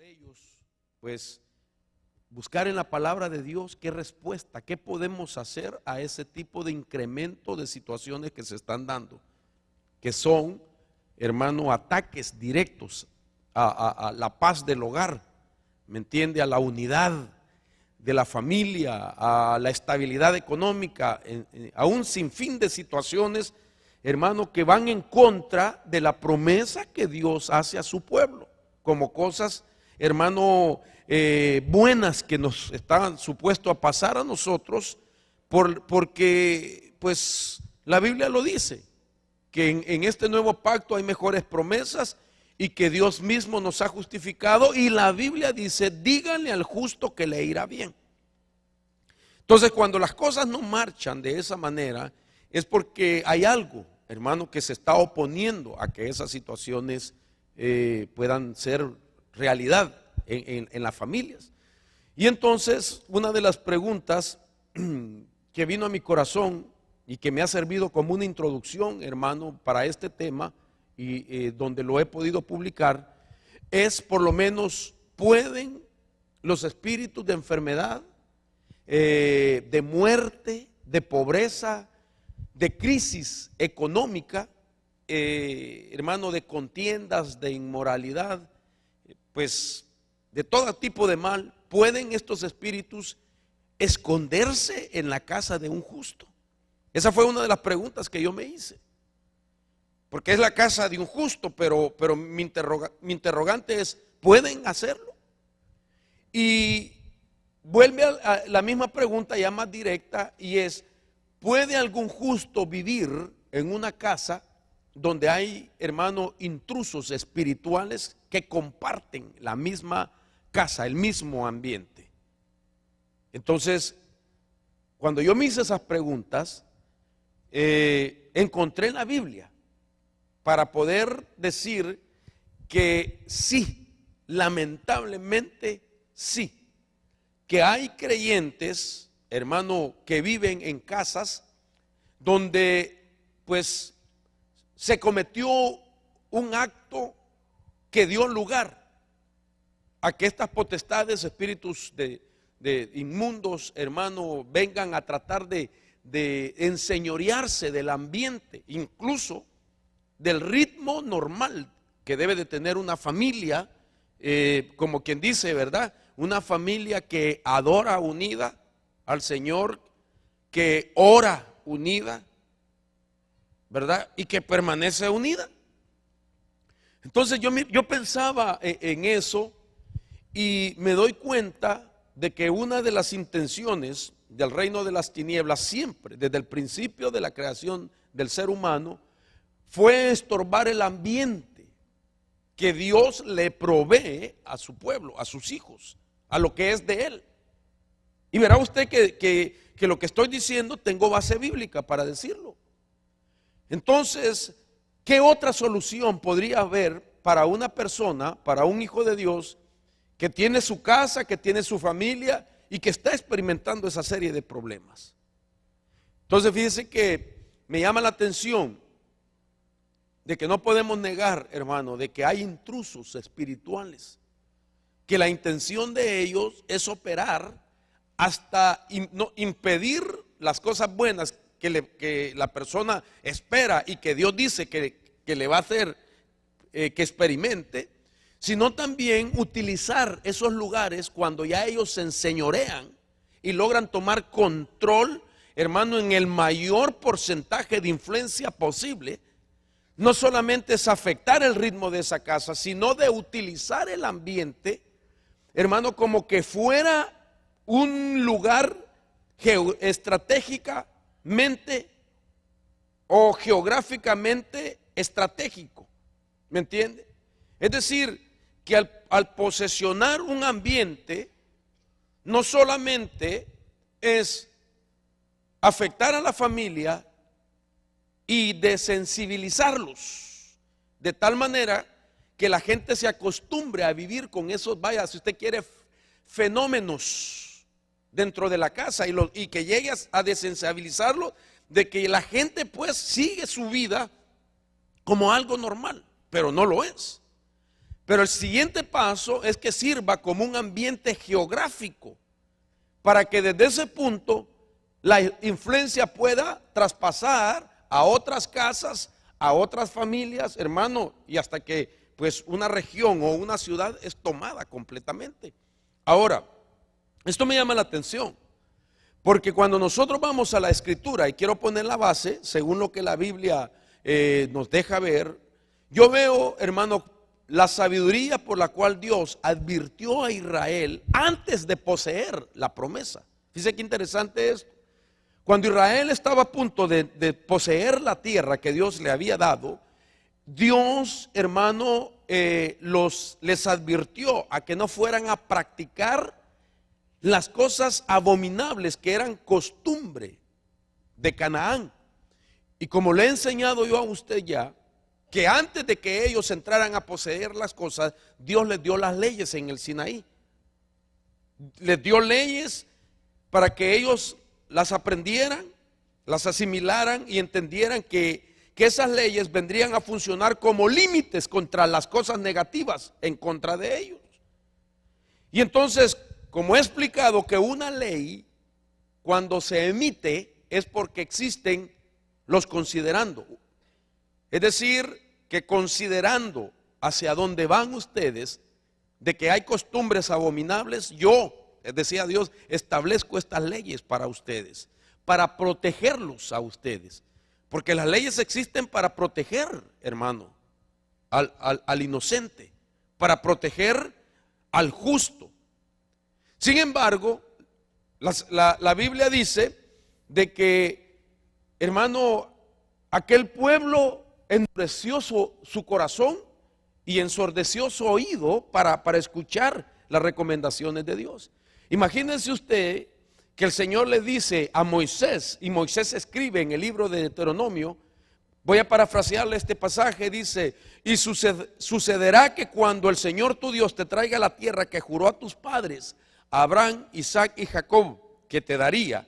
ellos, pues, buscar en la palabra de Dios qué respuesta, qué podemos hacer a ese tipo de incremento de situaciones que se están dando, que son, hermano, ataques directos a la paz del hogar, ¿me entiende? A la unidad de la familia, a la estabilidad económica, a un sinfín de situaciones, hermano, que van en contra de la promesa que Dios hace a su pueblo, como cosas, hermano, buenas que nos están supuestos a pasar a nosotros, porque pues la Biblia lo dice, que en este nuevo pacto hay mejores promesas y que Dios mismo nos ha justificado, y la Biblia dice: díganle al justo que le irá bien. Entonces, cuando las cosas no marchan de esa manera, es porque hay algo, hermano, que se está oponiendo a que esas situaciones puedan ser realidad en las familias. Y entonces, una de las preguntas que vino a mi corazón y que me ha servido como una introducción, hermano, para este tema, y donde lo he podido publicar, es por lo menos: ¿pueden los espíritus de enfermedad, de muerte, de pobreza, de crisis económica, hermano, de contiendas, de inmoralidad, pues de todo tipo de mal, pueden estos espíritus esconderse en la casa de un justo? Esa fue una de las preguntas que yo me hice, porque es la casa de un justo, pero mi interrogante es: ¿pueden hacerlo? Y vuelve a la misma pregunta, ya más directa, y es: ¿puede algún justo vivir en una casa donde hay, hermano, intrusos espirituales que comparten la misma casa, el mismo ambiente? Entonces, cuando yo me hice esas preguntas, encontré en la Biblia para poder decir que sí, lamentablemente sí, que hay creyentes, hermano, que viven en casas donde pues se cometió un acto que dio lugar a que estas potestades, espíritus de inmundos, hermano, vengan a tratar de enseñorearse del ambiente, incluso del ritmo normal que debe de tener una familia, como quien dice, ¿verdad? Una familia que adora unida al Señor, que ora unida, ¿verdad? Y que permanece unida. Entonces yo pensaba en eso, y me doy cuenta de que una de las intenciones del reino de las tinieblas, siempre, desde el principio de la creación del ser humano, fue estorbar el ambiente que Dios le provee a su pueblo, a sus hijos, a lo que es de él. Y verá usted que lo que estoy diciendo tengo base bíblica para decirlo. Entonces, ¿qué otra solución podría haber para una persona, para un hijo de Dios, que tiene su casa, que tiene su familia y que está experimentando esa serie de problemas? Entonces, fíjese que me llama la atención de que no podemos negar, hermano, de que hay intrusos espirituales, que la intención de ellos es operar hasta impedir las cosas buenas que la persona espera y que Dios dice que le va a hacer que experimente, sino también utilizar esos lugares cuando ya ellos se enseñorean y logran tomar control, hermano, en el mayor porcentaje de influencia posible. No solamente es afectar el ritmo de esa casa, sino de utilizar el ambiente, hermano, como que fuera un lugar estratégicamente o geográficamente estratégico, ¿me entiende? Es decir, que al posesionar un ambiente, no solamente es afectar a la familia y desensibilizarlos, de tal manera que la gente se acostumbre a vivir con esos, vaya, si usted quiere, fenómenos dentro de la casa, y que llegue a desensibilizarlo, de que la gente pues sigue su vida como algo normal, pero no lo es. Pero el siguiente paso es que sirva como un ambiente geográfico para que desde ese punto la influencia pueda traspasar a otras casas, a otras familias, hermano, y hasta que pues una región o una ciudad es tomada completamente. Ahora, esto me llama la atención, porque cuando nosotros vamos a la Escritura, y quiero poner la base, según lo que la Biblia nos deja ver, yo veo, hermano, la sabiduría por la cual Dios advirtió a Israel antes de poseer la promesa. Fíjese qué interesante esto. Cuando Israel estaba a punto de poseer la tierra que Dios le había dado, Dios, hermano, les advirtió a que no fueran a practicar las cosas abominables que eran costumbre de Canaán. Y como le he enseñado yo a usted ya, que antes de que ellos entraran a poseer las cosas, Dios les dio las leyes en el Sinaí. Les dio leyes para que ellos las aprendieran, las asimilaran y entendieran que esas leyes vendrían a funcionar como límites contra las cosas negativas en contra de ellos. Y entonces, como he explicado que una ley, cuando se emite, es porque existen los considerando. Es decir, que considerando hacia dónde van ustedes, de que hay costumbres abominables, yo, decía Dios, establezco estas leyes para ustedes, para protegerlos a ustedes. Porque las leyes existen para proteger, hermano, al inocente, para proteger al justo. Sin embargo, la Biblia dice de que, hermano, aquel pueblo endureció su corazón y ensordeció su oído para escuchar las recomendaciones de Dios. Imagínense usted que el Señor le dice a Moisés, y Moisés escribe en el libro de Deuteronomio, voy a parafrasearle este pasaje, dice: y sucederá que cuando el Señor tu Dios te traiga la tierra que juró a tus padres, a Abraham, Isaac y Jacob, que te daría,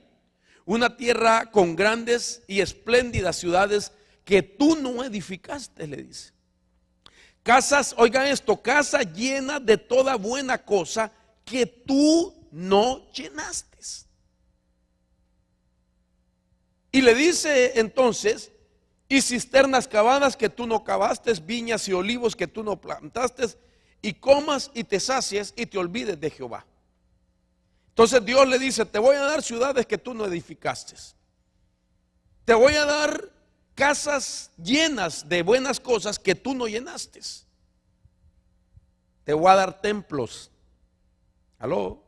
una tierra con grandes y espléndidas ciudades que tú no edificaste, le dice. Casas, oiga esto, casa llena de toda buena cosa que tú no llenaste. Y le dice entonces: y cisternas cavadas que tú no cavaste, viñas y olivos que tú no plantaste, y comas y te sacies y te olvides de Jehová. Entonces Dios le dice: te voy a dar ciudades que tú no edificaste, te voy a dar casas llenas de buenas cosas que tú no llenaste, te voy a dar templos, aló,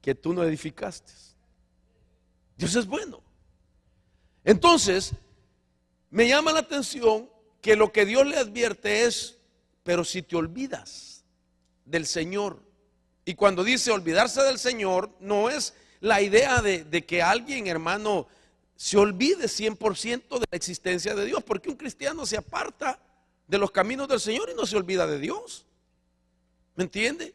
que tú no edificaste. Dios es bueno. Entonces, me llama la atención que lo que Dios le advierte es: pero si te olvidas del Señor. Y cuando dice olvidarse del Señor, no es la idea de que alguien, hermano, se olvide 100% de la existencia de Dios, porque un cristiano se aparta de los caminos del Señor y no se olvida de Dios. ¿Me entiende?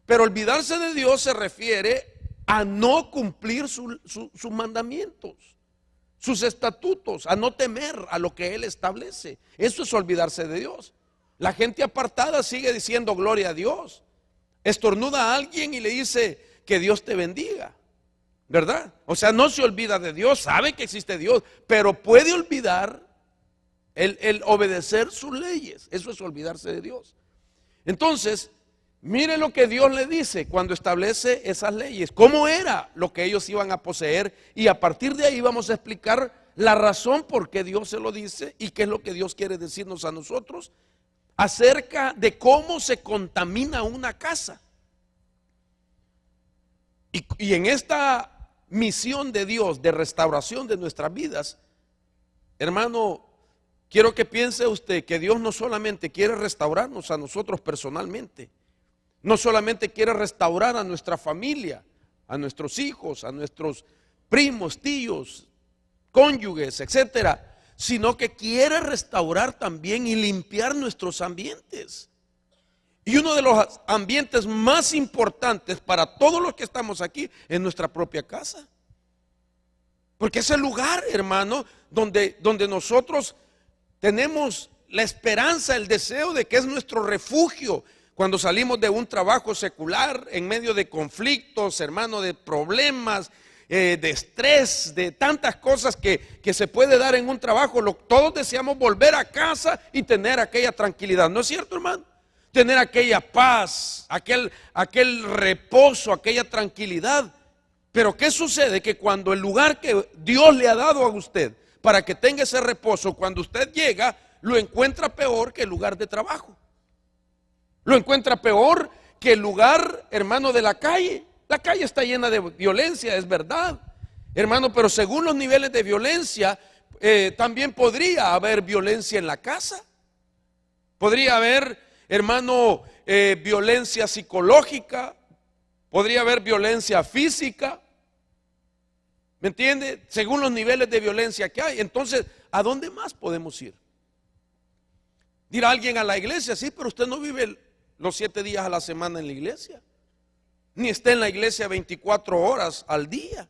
Pero olvidarse de Dios se refiere a no cumplir sus mandamientos, sus estatutos, a no temer a lo que Él establece. Eso es olvidarse de Dios. La gente apartada sigue diciendo gloria a Dios. Estornuda a alguien y le dice que Dios te bendiga, ¿verdad? O sea, no se olvida de Dios, sabe que existe Dios, pero puede olvidar el obedecer sus leyes. Eso es olvidarse de Dios. Entonces, mire lo que Dios le dice cuando establece esas leyes, cómo era lo que ellos iban a poseer, y a partir de ahí vamos a explicar la razón por qué Dios se lo dice y qué es lo que Dios quiere decirnos a nosotros acerca de cómo se contamina una casa. Y en esta misión de Dios de restauración de nuestras vidas, hermano, quiero que piense usted que Dios no solamente quiere restaurarnos a nosotros personalmente, no solamente quiere restaurar a nuestra familia, a nuestros hijos, a nuestros primos, tíos, cónyuges, etcétera, sino que quiere restaurar también y limpiar nuestros ambientes. Y uno de los ambientes más importantes para todos los que estamos aquí es nuestra propia casa. Porque es el lugar, hermano, donde nosotros tenemos la esperanza, el deseo de que es nuestro refugio cuando salimos de un trabajo secular en medio de conflictos, hermano, de problemas, de estrés, de tantas cosas que se puede dar en un trabajo. Todos deseamos volver a casa y tener aquella tranquilidad, ¿no es cierto, hermano? Tener aquella paz, aquel reposo, aquella tranquilidad. Pero ¿qué sucede? Que cuando el lugar que Dios le ha dado a usted para que tenga ese reposo, cuando usted llega, lo encuentra peor que el lugar de trabajo. Lo encuentra peor que el lugar, hermano, de la calle. La calle está llena de violencia, es verdad, hermano, pero según los niveles de violencia, también podría haber violencia en la casa. Podría haber, hermano, violencia psicológica, podría haber violencia física. ¿Me entiende? Según los niveles de violencia que hay. Entonces, ¿a dónde más podemos ir? Dirá alguien: a la iglesia. Sí, pero usted no vive los 7 días a la semana en la iglesia, ni está en la iglesia 24 horas al día.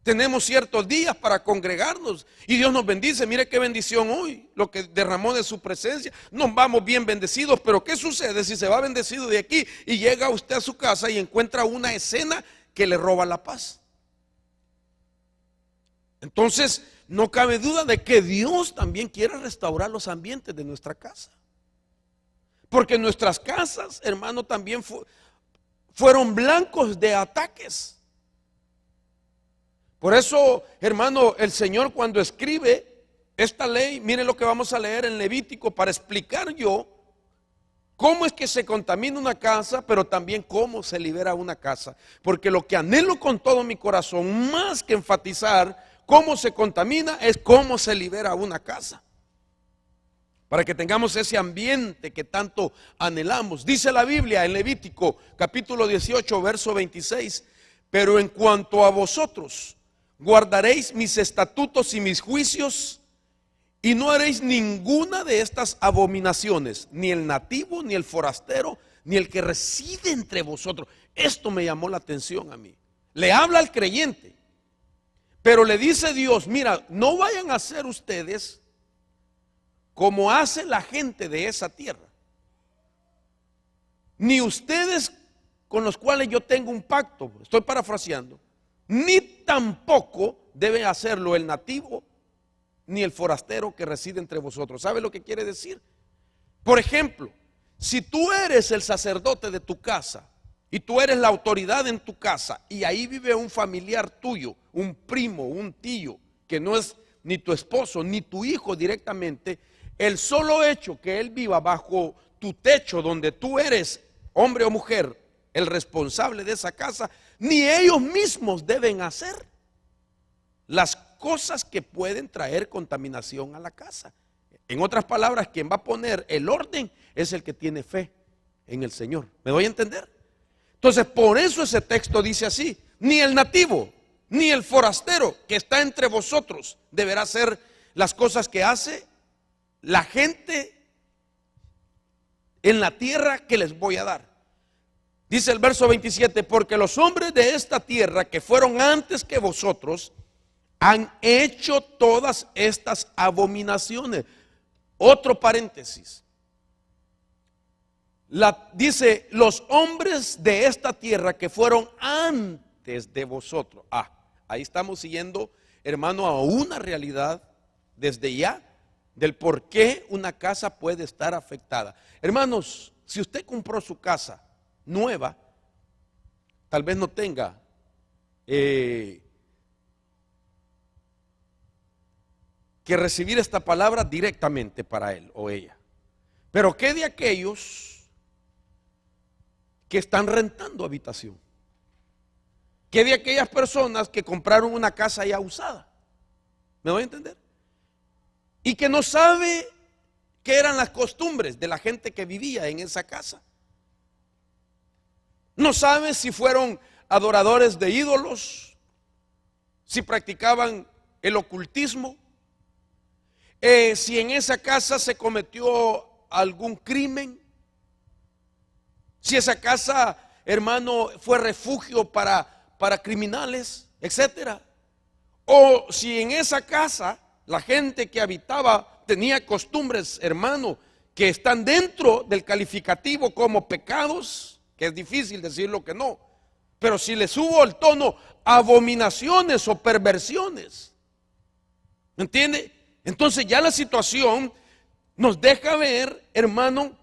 Tenemos ciertos días para congregarnos y Dios nos bendice. Mire qué bendición hoy, lo que derramó de su presencia. Nos vamos bien bendecidos, pero ¿qué sucede si se va bendecido de aquí y llega usted a su casa y encuentra una escena que le roba la paz? Entonces, no cabe duda de que Dios también quiere restaurar los ambientes de nuestra casa. Porque nuestras casas, hermano, también fueron blancos de ataques. Por eso, hermano, el Señor cuando escribe esta ley, mire lo que vamos a leer en Levítico para explicar yo cómo es que se contamina una casa, pero también cómo se libera una casa. Porque lo que anhelo con todo mi corazón, más que enfatizar cómo se contamina, es cómo se libera una casa. Para que tengamos ese ambiente que tanto anhelamos. Dice la Biblia en Levítico capítulo 18 verso 26: pero en cuanto a vosotros, guardaréis mis estatutos y mis juicios, y no haréis ninguna de estas abominaciones, ni el nativo, ni el forastero, ni el que reside entre vosotros. Esto me llamó la atención a mí. Le habla al creyente, pero le dice Dios: mira, no vayan a ser ustedes como hace la gente de esa tierra, ni ustedes con los cuales yo tengo un pacto, estoy parafraseando, ni tampoco deben hacerlo el nativo ni el forastero que reside entre vosotros. ¿Sabe lo que quiere decir? Por ejemplo, si tú eres el sacerdote de tu casa y tú eres la autoridad en tu casa y ahí vive un familiar tuyo, un primo, un tío, que no es ni tu esposo ni tu hijo directamente, el solo hecho que él viva bajo tu techo donde tú eres, hombre o mujer, el responsable de esa casa, ni ellos mismos deben hacer las cosas que pueden traer contaminación a la casa. En otras palabras, quien va a poner el orden es el que tiene fe en el Señor. ¿Me doy a entender? Entonces, por eso ese texto dice así: ni el nativo, ni el forastero que está entre vosotros deberá hacer las cosas que hace la gente en la tierra que les voy a dar. Dice el verso 27: porque los hombres de esta tierra que fueron antes que vosotros han hecho todas estas abominaciones. Otro paréntesis. Dice los hombres de esta tierra que fueron antes de vosotros. Ahí estamos siguiendo, hermano, a una realidad desde ya del por qué una casa puede estar afectada. Hermanos, si usted compró su casa nueva, tal vez no tenga que recibir esta palabra directamente para él o ella. Pero ¿qué de aquellos que están rentando habitación? ¿Qué de aquellas personas que compraron una casa ya usada? ¿Me doy a entender? Y que no sabe qué eran las costumbres de la gente que vivía en esa casa. No sabe si fueron adoradores de ídolos, si practicaban el ocultismo, si en esa casa se cometió algún crimen, si esa casa, hermano, fue refugio para criminales, etcétera. O si en esa casa la gente que habitaba tenía costumbres, hermano, que están dentro del calificativo como pecados, que es difícil decirlo que no, pero si le subo el tono, abominaciones o perversiones, ¿me entiende? Entonces ya la situación nos deja ver, hermano,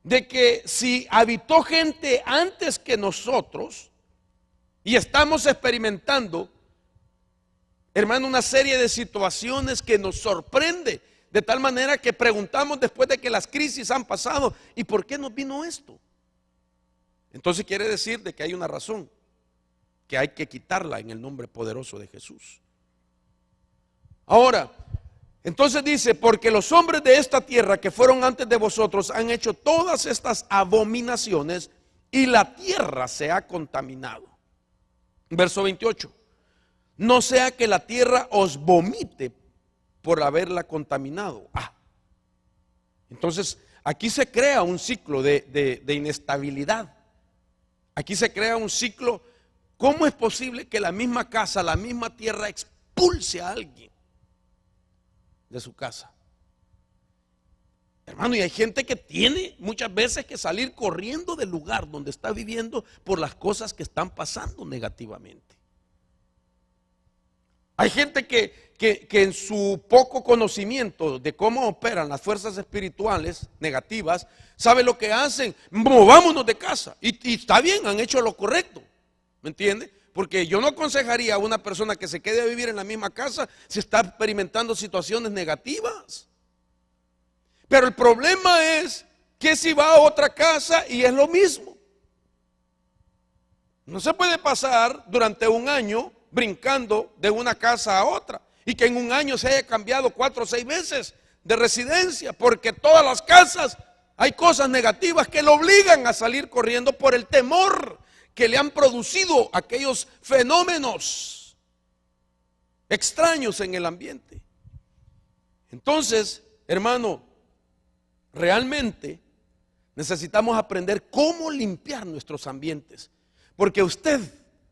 de que si habitó gente antes que nosotros y estamos experimentando, hermano, una serie de situaciones que nos sorprende, de tal manera que preguntamos después de que las crisis han pasado, ¿y por qué nos vino esto? Entonces quiere decir de que hay una razón, que hay que quitarla en el nombre poderoso de Jesús. Ahora, entonces dice, porque los hombres de esta tierra que fueron antes de vosotros han hecho todas estas abominaciones y la tierra se ha contaminado. Verso 28. No sea que la tierra os vomite por haberla contaminado. Entonces aquí se crea un ciclo de inestabilidad. Aquí se crea un ciclo. ¿Cómo es posible que la misma casa, la misma tierra expulse a alguien de su casa? Hermano, y hay gente que tiene muchas veces que salir corriendo del lugar donde está viviendo por las cosas que están pasando negativamente. Hay gente que en su poco conocimiento de cómo operan las fuerzas espirituales negativas, sabe lo que hacen: movámonos de casa. Y está bien, han hecho lo correcto, ¿me entiende? Porque yo no aconsejaría a una persona que se quede a vivir en la misma casa si está experimentando situaciones negativas. Pero el problema es que si va a otra casa y es lo mismo. No se puede pasar durante un año brincando de una casa a otra y que en un año se haya cambiado 4 o 6 veces de residencia, porque todas las casas hay cosas negativas que lo obligan a salir corriendo por el temor que le han producido aquellos fenómenos extraños en el ambiente. Entonces, hermano, realmente necesitamos aprender cómo limpiar nuestros ambientes, porque usted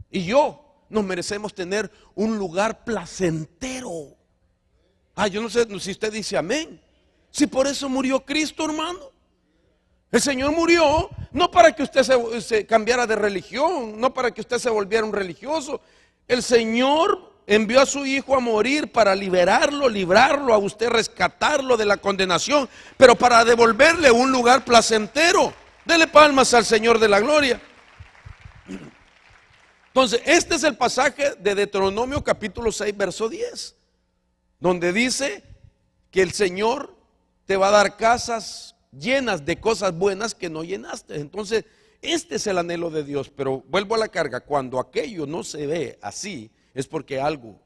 y yo nos merecemos tener un lugar placentero. Yo no sé si usted dice amén. Si por eso murió Cristo, hermano. El Señor murió no para que usted se cambiara de religión, no para que usted se volviera un religioso. El Señor envió a su Hijo a morir para liberarlo, librarlo a usted, rescatarlo de la condenación, pero para devolverle un lugar placentero. Dele palmas al Señor de la gloria. Entonces, este es el pasaje de Deuteronomio capítulo 6, verso 10, donde dice que el Señor te va a dar casas llenas de cosas buenas que no llenaste. Entonces, este es el anhelo de Dios. Pero vuelvo a la carga: cuando aquello no se ve así, es porque algo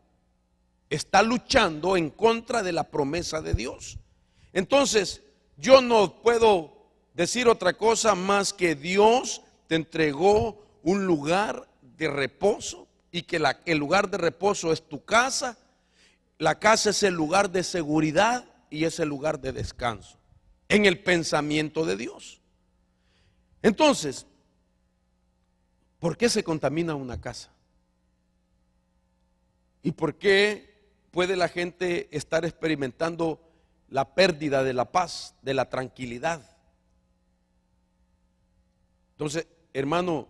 está luchando en contra de la promesa de Dios. Entonces, yo no puedo decir otra cosa más que Dios te entregó un lugar de reposo, y que el lugar de reposo es tu casa. La casa es el lugar de seguridad y es el lugar de descanso en el pensamiento de Dios. Entonces, ¿por qué se contamina una casa? ¿Y por qué puede la gente estar experimentando la pérdida de la paz, de la tranquilidad? Entonces, hermano,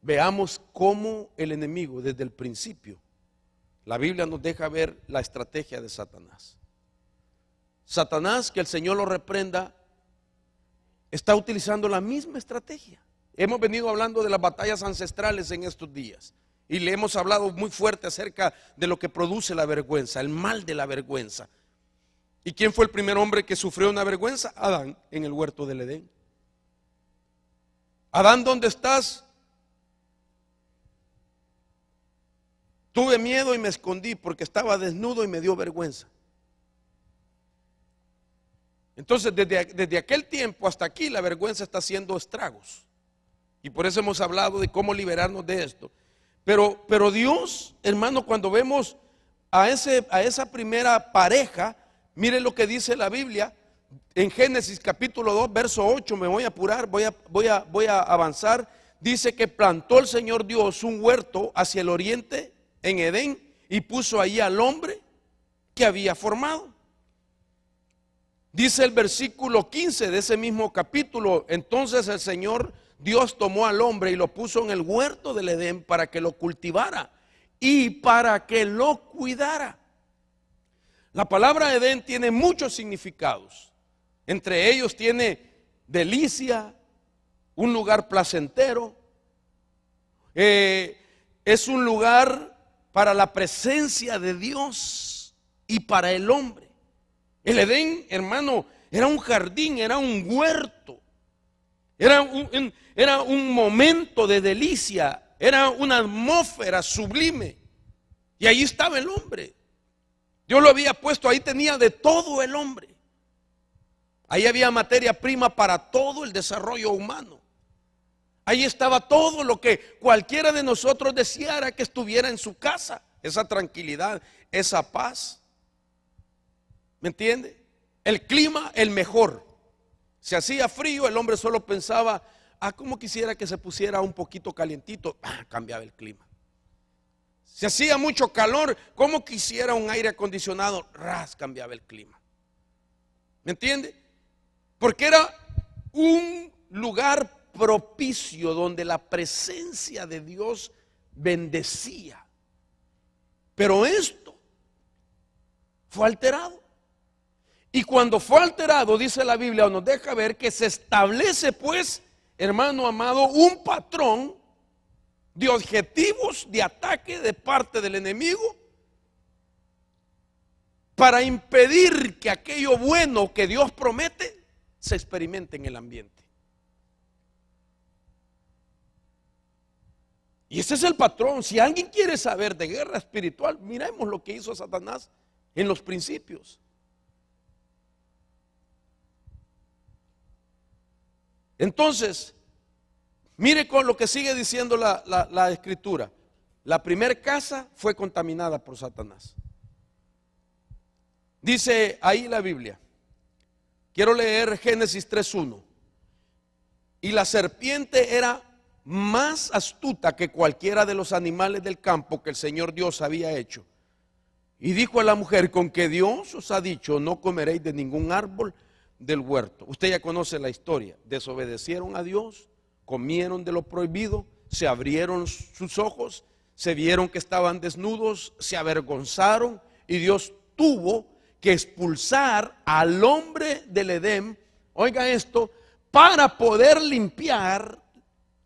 veamos cómo el enemigo desde el principio, la Biblia nos deja ver la estrategia de Satanás. Satanás, que el Señor lo reprenda, está utilizando la misma estrategia. Hemos venido hablando de las batallas ancestrales en estos días y le hemos hablado muy fuerte acerca de lo que produce la vergüenza, el mal de la vergüenza. ¿Y quién fue el primer hombre que sufrió una vergüenza? Adán, en el huerto del Edén. Adán, ¿dónde estás? Tuve miedo y me escondí porque estaba desnudo y me dio vergüenza. Entonces, desde aquel tiempo hasta aquí, la vergüenza está haciendo estragos. Y por eso hemos hablado de cómo liberarnos de esto. Pero Dios, hermano, cuando vemos a esa primera pareja, mire lo que dice la Biblia en Génesis capítulo 2, verso 8. Me voy a apurar, voy a avanzar. Dice que plantó el Señor Dios un huerto hacia el oriente en Edén y puso ahí al hombre que había formado. Dice el versículo 15 de ese mismo capítulo: entonces el Señor Dios tomó al hombre y lo puso en el huerto del Edén para que lo cultivara y para que lo cuidara. La palabra Edén tiene muchos significados. Entre ellos tiene delicia, un lugar placentero, es un lugar para la presencia de Dios y para el hombre. El Edén, hermano, era un jardín, era un huerto, era un momento de delicia, era una atmósfera sublime. Y ahí estaba el hombre. Dios lo había puesto, ahí tenía de todo el hombre. Ahí había materia prima para todo el desarrollo humano. Ahí estaba todo lo que cualquiera de nosotros deseara que estuviera en su casa. Esa tranquilidad, esa paz. ¿Me entiende? El clima, el mejor. Si hacía frío, el hombre solo pensaba: cómo quisiera que se pusiera un poquito calientito. Cambiaba el clima. Si hacía mucho calor, cómo quisiera un aire acondicionado. Cambiaba el clima. ¿Me entiende? Porque era un lugar propicio donde la presencia de Dios bendecía. Pero esto fue alterado. Y cuando fue alterado, dice la Biblia, nos deja ver que se establece, pues, hermano amado, un patrón de objetivos de ataque de parte del enemigo para impedir que aquello bueno que Dios promete se experimente en el ambiente. Y ese es el patrón. Si alguien quiere saber de guerra espiritual, miremos lo que hizo Satanás en los principios. Entonces, mire con lo que sigue diciendo la escritura. La primera casa fue contaminada por Satanás. Dice ahí la Biblia, quiero leer Génesis 3:1. Y la serpiente era más astuta que cualquiera de los animales del campo que el Señor Dios había hecho. Y dijo a la mujer: con que Dios os ha dicho, no comeréis de ningún árbol del huerto. Usted ya conoce la historia. Desobedecieron a Dios, comieron de lo prohibido, se abrieron sus ojos, se vieron que estaban desnudos, se avergonzaron, y Dios tuvo que expulsar al hombre del Edén, oiga esto, para poder limpiar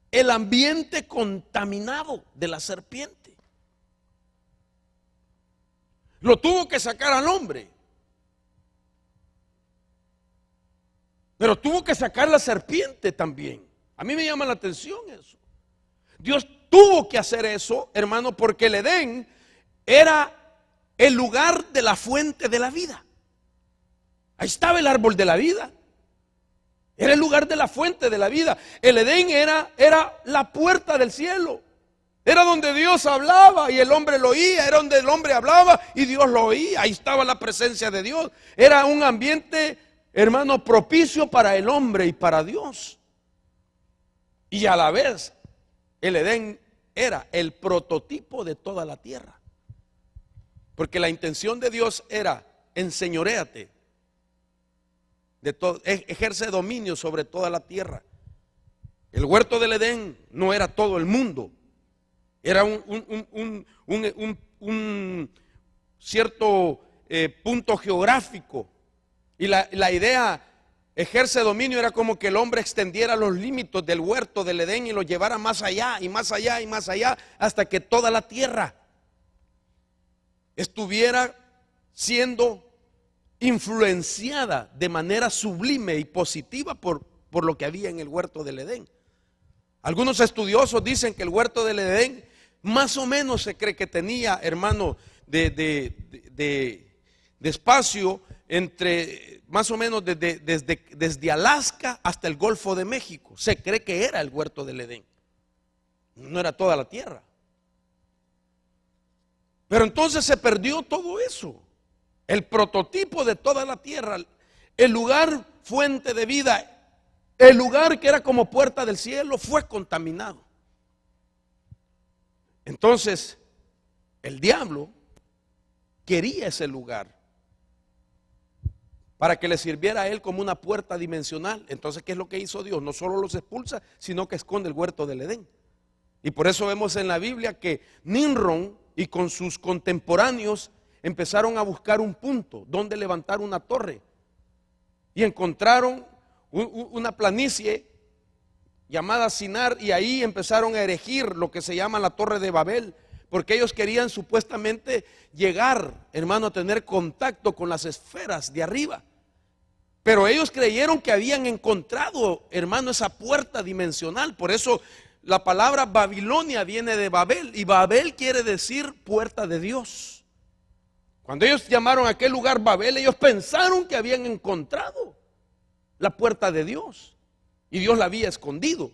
el ambiente contaminado de la serpiente. Lo tuvo que sacar al hombre, pero tuvo que sacar la serpiente también. A mí me llama la atención eso. Dios tuvo que hacer eso, hermano, porque el Edén era el lugar de la fuente de la vida. Ahí estaba el árbol de la vida. Era el lugar de la fuente de la vida. El Edén era la puerta del cielo. Era donde Dios hablaba y el hombre lo oía. Era donde el hombre hablaba y Dios lo oía. Ahí estaba la presencia de Dios. Era un ambiente, hermano, propicio para el hombre y para Dios. Y a la vez, el Edén era el prototipo de toda la tierra. Porque la intención de Dios era: enseñoréate, ejerce dominio sobre toda la tierra. El huerto del Edén no era todo el mundo, era un cierto punto geográfico. Y la idea ejerce dominio era como que el hombre extendiera los límites del huerto del Edén y lo llevara más allá y más allá y más allá, hasta que toda la tierra estuviera siendo influenciada de manera sublime y positiva por lo que había en el huerto del Edén. Algunos estudiosos dicen que el huerto del Edén más o menos se cree que tenía, hermano, de espacio entre más o menos desde Alaska hasta el Golfo de México. Se cree que era el huerto del Edén. No era toda la tierra. Pero entonces se perdió todo eso. El prototipo de toda la tierra, el lugar fuente de vida, el lugar que era como puerta del cielo, fue contaminado. Entonces, el diablo quería ese lugar. para que le sirviera a él como una puerta dimensional. Entonces, ¿qué es lo que hizo Dios? No solo los expulsa, sino que esconde el huerto del Edén. Y por eso vemos en la Biblia que Nimrod y con sus contemporáneos empezaron a buscar un punto donde levantar una torre. Y encontraron una planicie llamada Sinar, y ahí empezaron a erigir lo que se llama la Torre de Babel, porque ellos querían supuestamente llegar, hermano, a tener contacto con las esferas de arriba. Pero ellos creyeron que habían encontrado, hermano, esa puerta dimensional. Por eso la palabra Babilonia viene de Babel, y Babel quiere decir puerta de Dios. Cuando ellos llamaron a aquel lugar Babel, ellos pensaron que habían encontrado la puerta de Dios, y Dios la había escondido,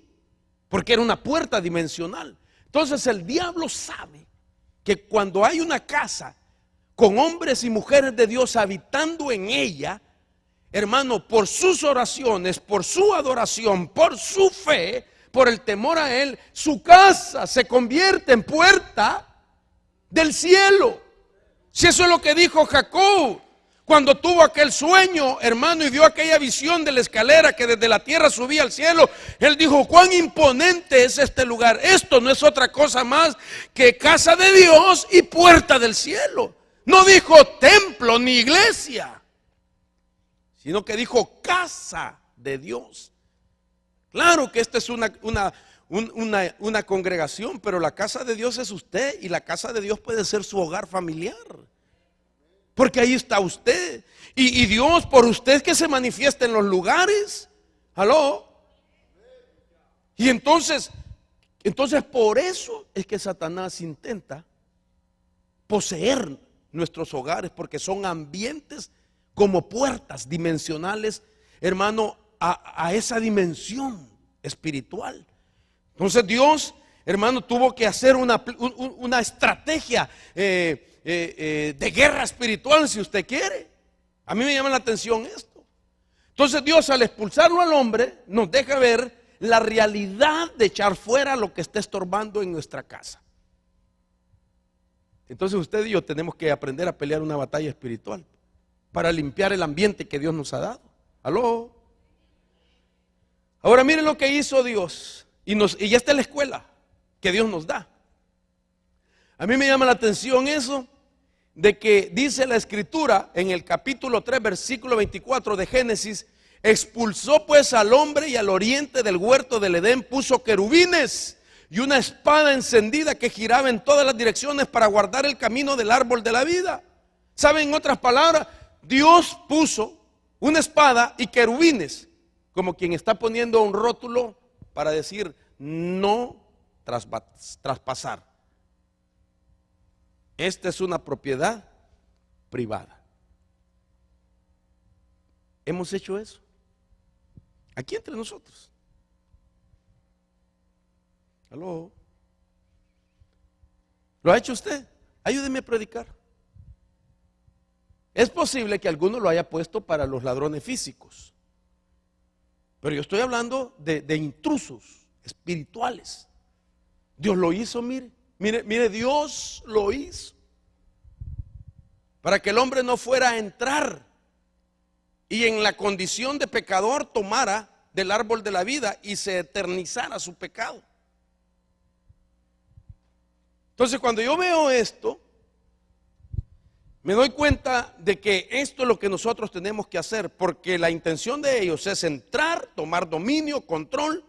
porque era una puerta dimensional. Entonces el diablo sabe que cuando hay una casa con hombres y mujeres de Dios habitando en ella, hermano, por sus oraciones, por su adoración, por su fe, por el temor a Él, su casa se convierte en puerta del cielo. Si eso es lo que dijo Jacob cuando tuvo aquel sueño, hermano, y vio aquella visión de la escalera que desde la tierra subía al cielo, él dijo: cuán imponente es este lugar. Esto no es otra cosa más que casa de Dios y puerta del cielo. No dijo templo ni iglesia, sino que dijo casa de Dios. Claro que esta es una congregación, pero la casa de Dios es usted, y la casa de Dios puede ser su hogar familiar, porque ahí está usted, y Dios por usted que se manifiesta en los lugares. ¿Aló? Y entonces por eso es que Satanás intenta poseer nuestros hogares, porque son ambientes como puertas dimensionales, hermano, a esa dimensión espiritual. Entonces Dios, hermano, tuvo que hacer una estrategia de guerra espiritual, si usted quiere. A mí me llama la atención esto. Entonces Dios, al expulsarlo al hombre, nos deja ver la realidad de echar fuera lo que está estorbando en nuestra casa. Entonces usted y yo tenemos que aprender a pelear una batalla espiritual para limpiar el ambiente que Dios nos ha dado. ¿Aló? Ahora miren lo que hizo Dios, y ya está la escuela que Dios nos da. A mí me llama la atención eso de que dice la escritura en el capítulo 3 versículo 24 de Génesis: expulsó pues al hombre, y al oriente del huerto del Edén puso querubines y una espada encendida que giraba en todas las direcciones para guardar el camino del árbol de la vida. ¿Saben? En otras palabras, Dios puso una espada y querubines, como quien está poniendo un rótulo para decir no traspasar. Esta es una propiedad privada. ¿Hemos hecho eso? Aquí entre nosotros. ¿Aló? ¿Lo ha hecho usted? Ayúdeme a predicar. Es posible que alguno lo haya puesto para los ladrones físicos, pero yo estoy hablando de intrusos espirituales. Dios lo hizo, mire, Dios lo hizo para que el hombre no fuera a entrar y en la condición de pecador tomara del árbol de la vida y se eternizara su pecado. Entonces, cuando yo veo esto, me doy cuenta de que esto es lo que nosotros tenemos que hacer, porque la intención de ellos es entrar, tomar dominio, control,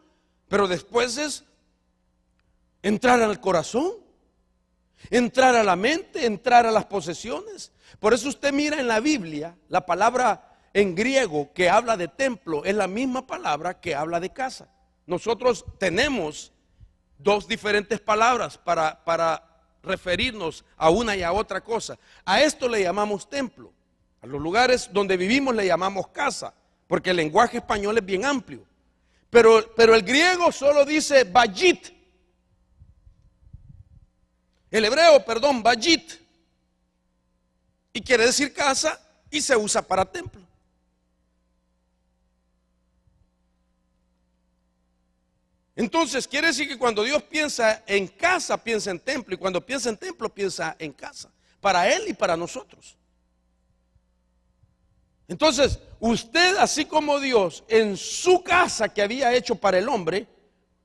pero después es entrar al corazón, entrar a la mente, entrar a las posesiones. Por eso usted mira en la Biblia, la palabra en griego que habla de templo es la misma palabra que habla de casa. Nosotros tenemos dos diferentes palabras para referirnos a una y a otra cosa. A esto le llamamos templo. A los lugares donde vivimos le llamamos casa, porque el lenguaje español es bien amplio. Pero el griego solo dice bayit. El hebreo, bayit. Y quiere decir casa y se usa para templo. Entonces quiere decir que cuando Dios piensa en casa, piensa en templo, y cuando piensa en templo, piensa en casa, para Él y para nosotros. Entonces, usted, así como Dios, en su casa que había hecho para el hombre,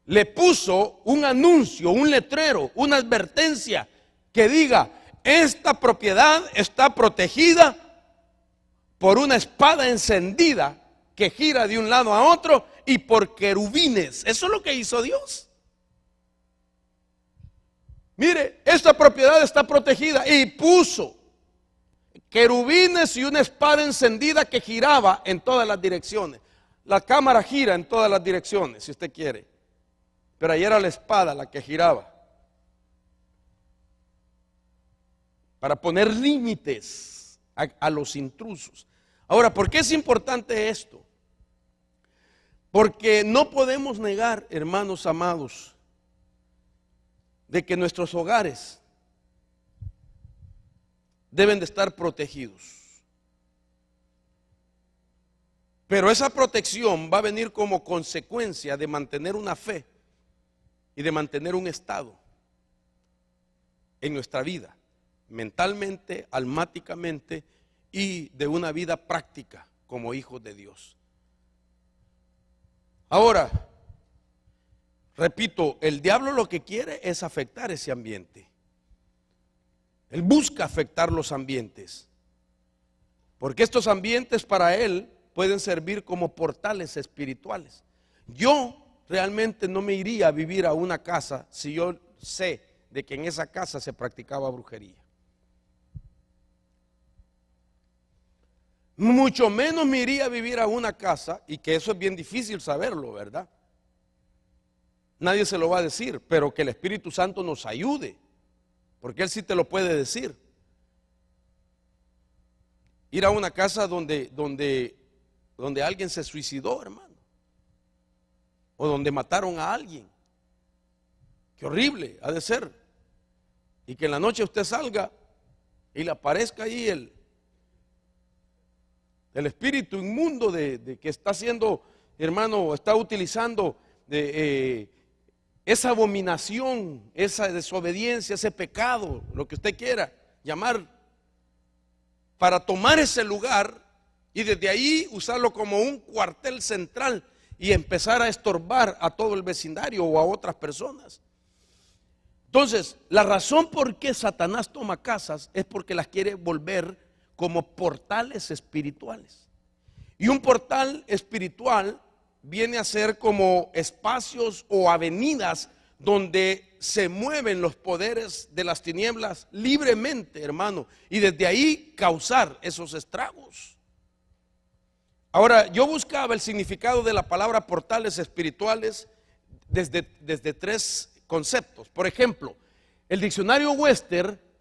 le puso un anuncio, un letrero, una advertencia que diga: esta propiedad está protegida por una espada encendida que gira de un lado a otro y por querubines. Eso es lo que hizo Dios. Mire, esta propiedad está protegida, y puso querubines y una espada encendida que giraba en todas las direcciones. La cámara gira en todas las direcciones, si usted quiere, pero ahí era la espada la que giraba, para poner límites a los intrusos. Ahora, ¿por qué es importante esto? Porque no podemos negar, hermanos amados, de que nuestros hogares deben de estar protegidos. Pero esa protección va a venir como consecuencia de mantener una fe y de mantener un estado en nuestra vida, mentalmente, almáticamente, y de una vida práctica como hijos de Dios. Ahora, repito, el diablo lo que quiere es afectar ese ambiente. Él busca afectar los ambientes, porque estos ambientes para él pueden servir como portales espirituales. Yo realmente no me iría a vivir a una casa si yo sé de que en esa casa se practicaba brujería. Mucho menos me iría a vivir a una casa, y que eso es bien difícil saberlo, ¿verdad? Nadie se lo va a decir, pero que el Espíritu Santo nos ayude, porque Él sí te lo puede decir. Ir a una casa donde alguien se suicidó, hermano, o donde mataron a alguien. Qué horrible ha de ser. Y que en la noche usted salga y le aparezca ahí el espíritu inmundo de que está haciendo, hermano, está utilizando esa abominación, esa desobediencia, ese pecado, lo que usted quiera llamar, para tomar ese lugar y desde ahí usarlo como un cuartel central y empezar a estorbar a todo el vecindario o a otras personas. Entonces, la razón por qué Satanás toma casas es porque las quiere volver como portales espirituales. Y un portal espiritual viene a ser como espacios o avenidas donde se mueven los poderes de las tinieblas libremente, hermano, y desde ahí causar esos estragos. Ahora, yo buscaba el significado de la palabra portales espirituales desde tres conceptos. Por ejemplo, el diccionario Webster,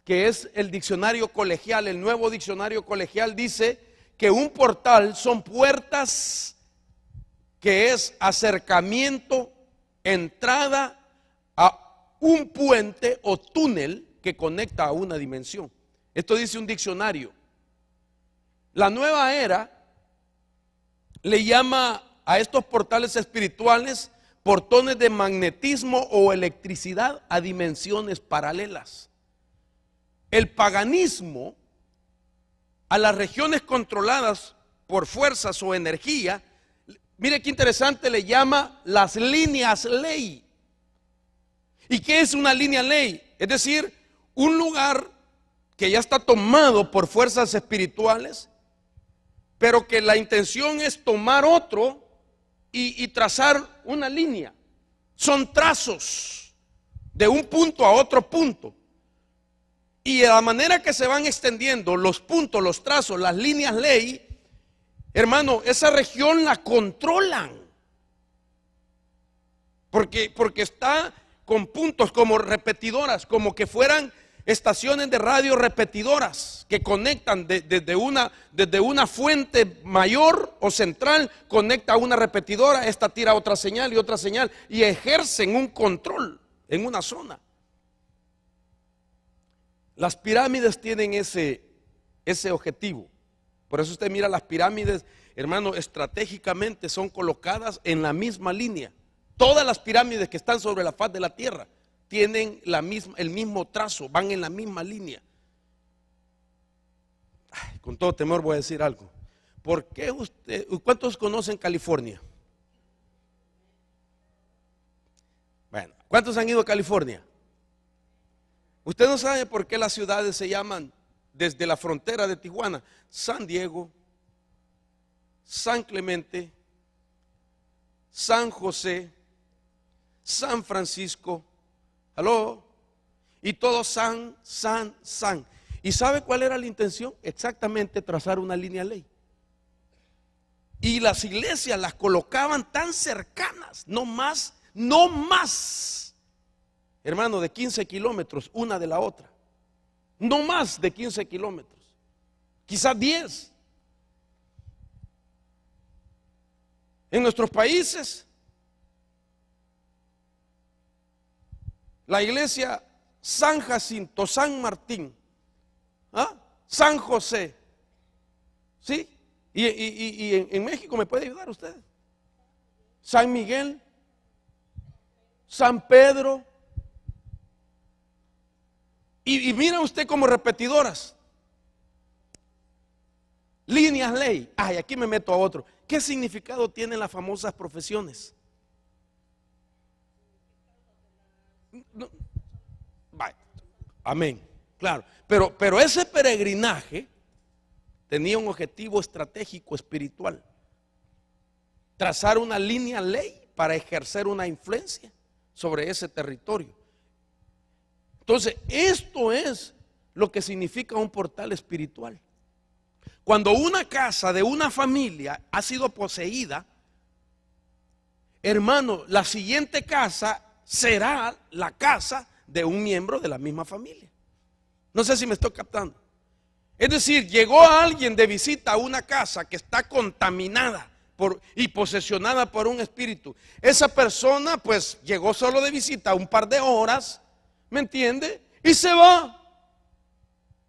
que es el diccionario colegial, el nuevo diccionario colegial, dice que un portal son puertas, que es acercamiento, entrada a un puente o túnel que conecta a una dimensión. Esto dice un diccionario. La nueva era le llama a estos portales espirituales portones de magnetismo o electricidad a dimensiones paralelas. El paganismo a las regiones controladas por fuerzas o energía, mire qué interesante, le llama las líneas ley. ¿Y qué es una línea ley? Es decir, un lugar que ya está tomado por fuerzas espirituales, pero que la intención es tomar otro y trazar una línea. Son trazos de un punto a otro punto. Y de la manera que se van extendiendo los puntos, los trazos, las líneas ley, hermano, esa región la controlan. Porque está con puntos como repetidoras, como que fueran estaciones de radio repetidoras que conectan desde una fuente mayor o central, conecta a una repetidora, esta tira otra señal y otra señal, y ejercen un control en una zona. Las pirámides tienen ese objetivo. Por eso usted mira las pirámides, hermano, estratégicamente son colocadas en la misma línea. Todas las pirámides que están sobre la faz de la tierra tienen el mismo trazo, van en la misma línea. Ay, con todo temor voy a decir algo. ¿por qué cuántos conocen California? Bueno, ¿cuántos han ido a California? Usted no sabe por qué las ciudades se llaman desde la frontera de Tijuana: San Diego, San Clemente, San José, San Francisco, ¿aló? Y todo San. ¿Y sabe cuál era la intención? Exactamente trazar una línea ley. Y las iglesias las colocaban tan cercanas, no más, hermano, de 15 kilómetros una de la otra. No más de 15 kilómetros, quizás 10. En nuestros países, la iglesia San Jacinto, San Martín, San José, ¿sí? Y en México me puede ayudar usted. San Miguel, San Pedro. Y mira usted como repetidoras. Líneas ley. Ay, aquí me meto a otro. ¿Qué significado tienen las famosas profesiones? No, amén, claro. Pero ese peregrinaje tenía un objetivo estratégico espiritual: trazar una línea ley para ejercer una influencia sobre ese territorio. Entonces, esto es lo que significa un portal espiritual. Cuando una casa de una familia ha sido poseída, hermano, la siguiente casa será la casa de un miembro de la misma familia. No sé si me estoy captando. Es decir, llegó alguien de visita a una casa que está contaminada y posesionada por un espíritu. Esa persona pues llegó solo de visita un par de horas, ¿me entiende? Y se va.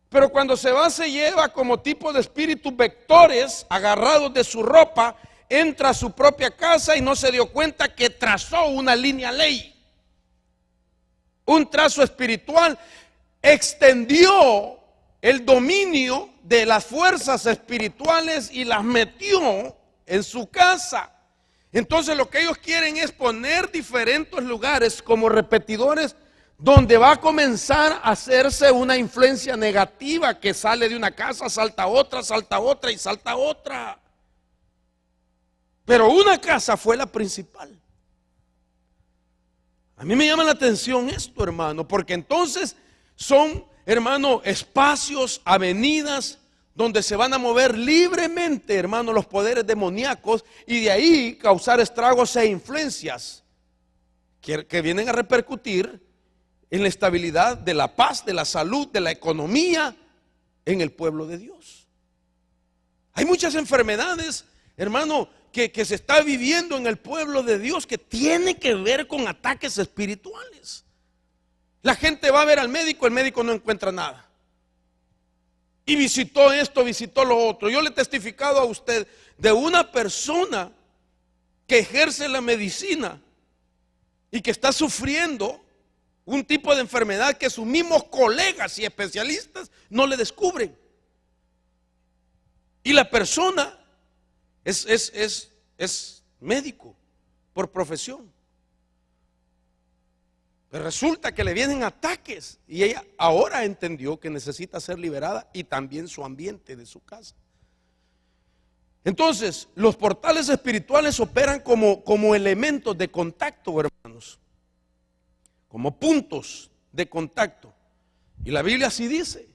Pero cuando se va, se lleva como tipo de espíritus vectores agarrados de su ropa, entra a su propia casa y no se dio cuenta que trazó una línea ley, un trazo espiritual, extendió el dominio de las fuerzas espirituales y las metió en su casa. Entonces lo que ellos quieren es poner diferentes lugares como repetidores, donde va a comenzar a hacerse una influencia negativa que sale de una casa, salta a otra y salta a otra. Pero una casa fue la principal. A mí me llama la atención esto, hermano, porque entonces son, hermano, espacios, avenidas donde se van a mover libremente, hermano, los poderes demoníacos, y de ahí causar estragos e influencias que vienen a repercutir en la estabilidad de la paz, de la salud, de la economía en el pueblo de Dios. Hay muchas enfermedades, hermano, que se está viviendo en el pueblo de Dios, que tiene que ver con ataques espirituales. La gente va a ver al médico, el médico no encuentra nada. Y visitó esto, visitó lo otro. Yo le he testificado a usted de una persona que ejerce la medicina y que está sufriendo un tipo de enfermedad que sus mismos colegas y especialistas no le descubren. Y la persona es médico por profesión. Pero resulta que le vienen ataques y ella ahora entendió que necesita ser liberada, y también su ambiente de su casa. Entonces, los portales espirituales operan como elementos de contacto, hermanos, como puntos de contacto. Y la Biblia así dice.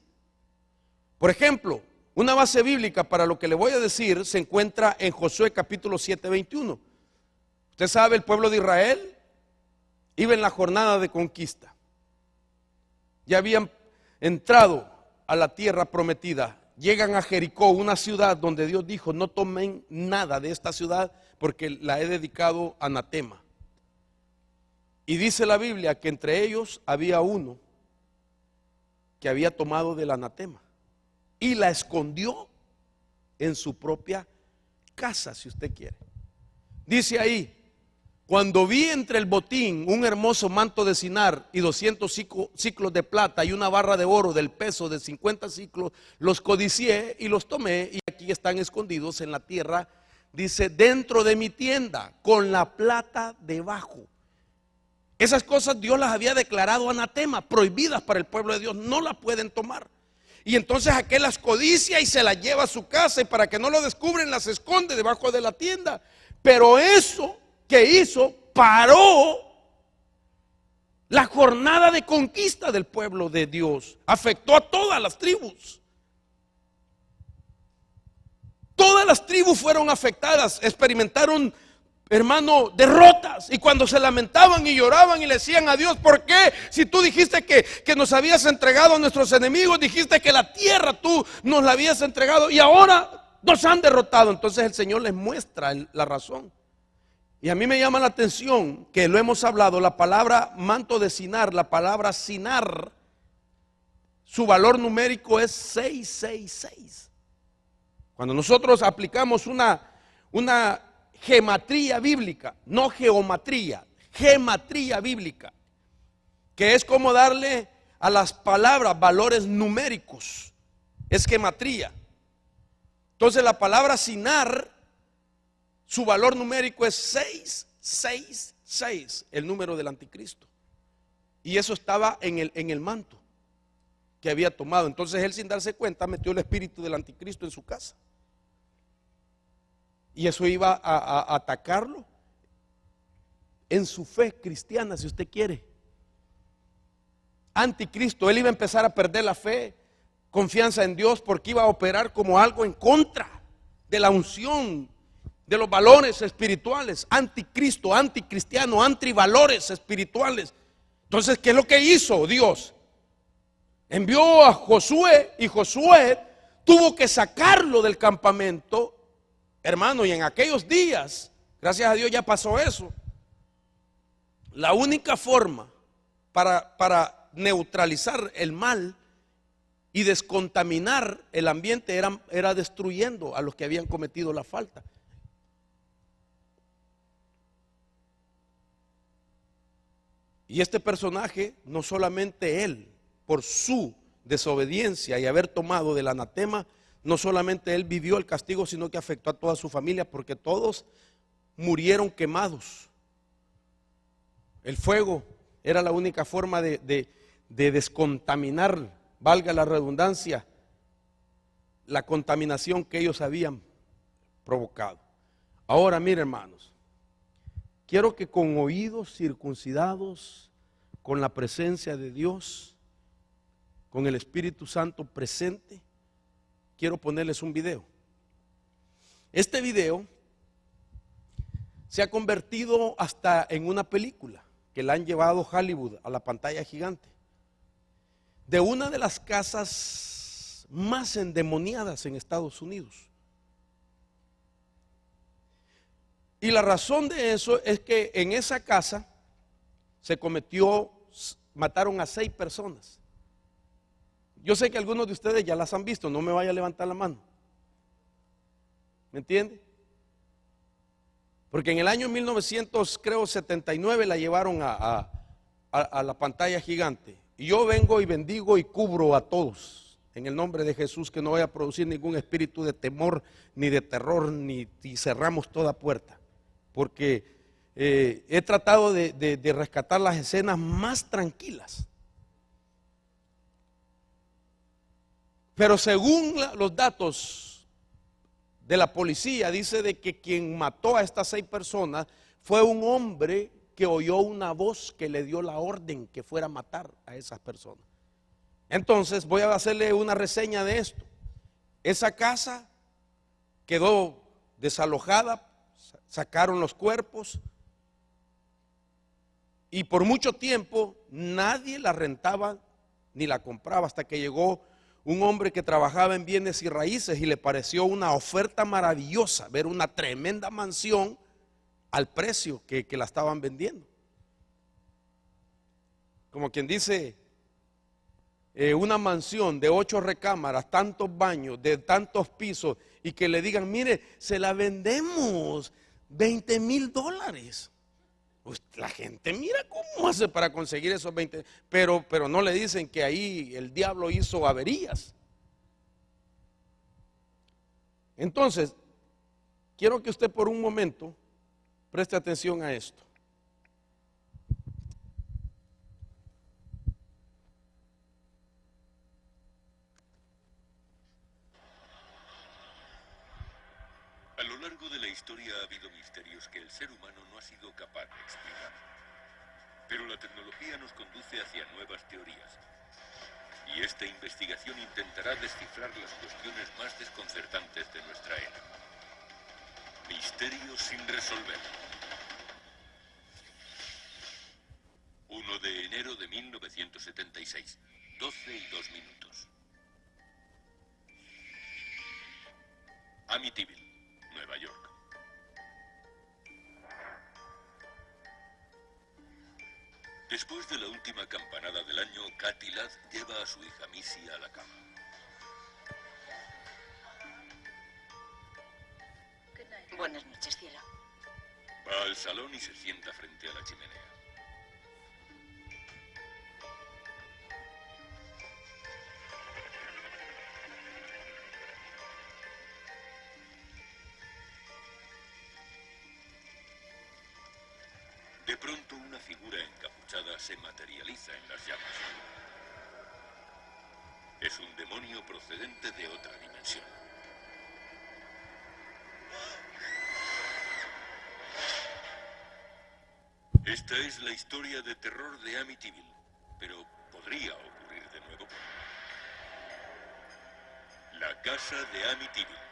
Por ejemplo, una base bíblica para lo que le voy a decir se encuentra en Josué capítulo 7, 21. Usted sabe, el pueblo de Israel iba en la jornada de conquista. Ya habían entrado a la tierra prometida. Llegan a Jericó, una ciudad donde Dios dijo: no tomen nada de esta ciudad porque la he dedicado a anatema. Y dice la Biblia que entre ellos había uno que había tomado del anatema y la escondió en su propia casa, si usted quiere. Dice ahí: Cuando vi entre el botín un hermoso manto de Sinar y 200 ciclos de plata y una barra de oro del peso de 50 ciclos, los codicié y los tomé, y aquí están escondidos en la tierra, dice, dentro de mi tienda, con la plata debajo. Esas cosas Dios las había declarado anatema, prohibidas para el pueblo de Dios, no las pueden tomar. Y entonces aquel las codicia y se las lleva a su casa, y para que no lo descubren las esconde debajo de la tienda. Pero eso que hizo paró la jornada de conquista del pueblo de Dios. Afectó a todas las tribus. Todas las tribus fueron afectadas, experimentaron, hermano, derrotas. Y cuando se lamentaban y lloraban y le decían a Dios, ¿por qué? Si tú dijiste que nos habías entregado a nuestros enemigos, dijiste que la tierra tú nos la habías entregado y ahora nos han derrotado. Entonces el Señor les muestra la razón. Y a mí me llama la atención que lo hemos hablado, la palabra manto de Sinar, la palabra Sinar, su valor numérico es 666. Cuando nosotros aplicamos una gematría bíblica, no geometría, gematría bíblica, que es como darle a las palabras valores numéricos, es gematría. Entonces la palabra Sinar, su valor numérico es 666, el número del anticristo. Y eso estaba en el manto que había tomado. Entonces él, sin darse cuenta, metió el espíritu del anticristo en su casa. Y eso iba a atacarlo en su fe cristiana, si usted quiere. Anticristo, él iba a empezar a perder la fe, confianza en Dios, porque iba a operar como algo en contra de la unción, de los valores espirituales. Anticristo, anticristiano, antivalores espirituales. Entonces, ¿qué es lo que hizo Dios? Envió a Josué, y Josué tuvo que sacarlo del campamento, hermano. Y en aquellos días, gracias a Dios ya pasó eso. La única forma para neutralizar el mal y descontaminar el ambiente era destruyendo a los que habían cometido la falta. Y este personaje, no solamente él, por su desobediencia y haber tomado del anatema, no solamente él vivió el castigo, sino que afectó a toda su familia, porque todos murieron quemados. El fuego era la única forma de descontaminar, valga la redundancia, la contaminación que ellos habían provocado. Ahora, mire, hermanos, quiero que con oídos circuncidados, con la presencia de Dios, con el Espíritu Santo presente, quiero ponerles un video. Este video se ha convertido hasta en una película que la han llevado Hollywood a la pantalla gigante, de una de las casas más endemoniadas en Estados Unidos. Y la razón de eso es que en esa casa mataron a 6 personas. Yo sé que algunos de ustedes ya las han visto, no me vaya a levantar la mano. ¿Me entiende? Porque en el año 1979 la llevaron a la pantalla gigante. Y yo vengo y bendigo y cubro a todos en el nombre de Jesús, que no vaya a producir ningún espíritu de temor ni de terror, ni cerramos toda puerta. Porque he tratado de rescatar las escenas más tranquilas. Pero según los datos de la policía, dice de que quien mató a estas 6 personas fue un hombre que oyó una voz que le dio la orden que fuera a matar a esas personas. Entonces voy a hacerle una reseña de esto. Esa casa quedó desalojada, sacaron los cuerpos y por mucho tiempo nadie la rentaba ni la compraba, hasta que llegó un hombre que trabajaba en bienes y raíces y le pareció una oferta maravillosa ver una tremenda mansión al precio que la estaban vendiendo. Como quien dice, una mansión de 8 recámaras, tantos baños, de tantos pisos, y que le digan, mire, se la vendemos $20,000. Pues la gente mira cómo hace para conseguir esos 20, pero no le dicen que ahí el diablo hizo averías. Entonces, quiero que usted por un momento preste atención a esto. A lo largo de la historia ha habido misterios que el ser humano no ha sido capaz de explicar. Pero la tecnología nos conduce hacia nuevas teorías. Y esta investigación intentará descifrar las cuestiones más desconcertantes de nuestra era. Misterios sin resolver. 1 de enero de 1976, 12:02. Amityville, Nueva York. Después de la última campanada del año, Kathy Ladd lleva a su hija Missy a la cama. Buenas noches, cielo. Va al salón y se sienta frente a la chimenea. De pronto, una figura encapuchada se materializa en las llamas. Es un demonio procedente de otra dimensión. Esta es la historia de terror de Amityville, pero ¿podría ocurrir de nuevo? La casa de Amityville.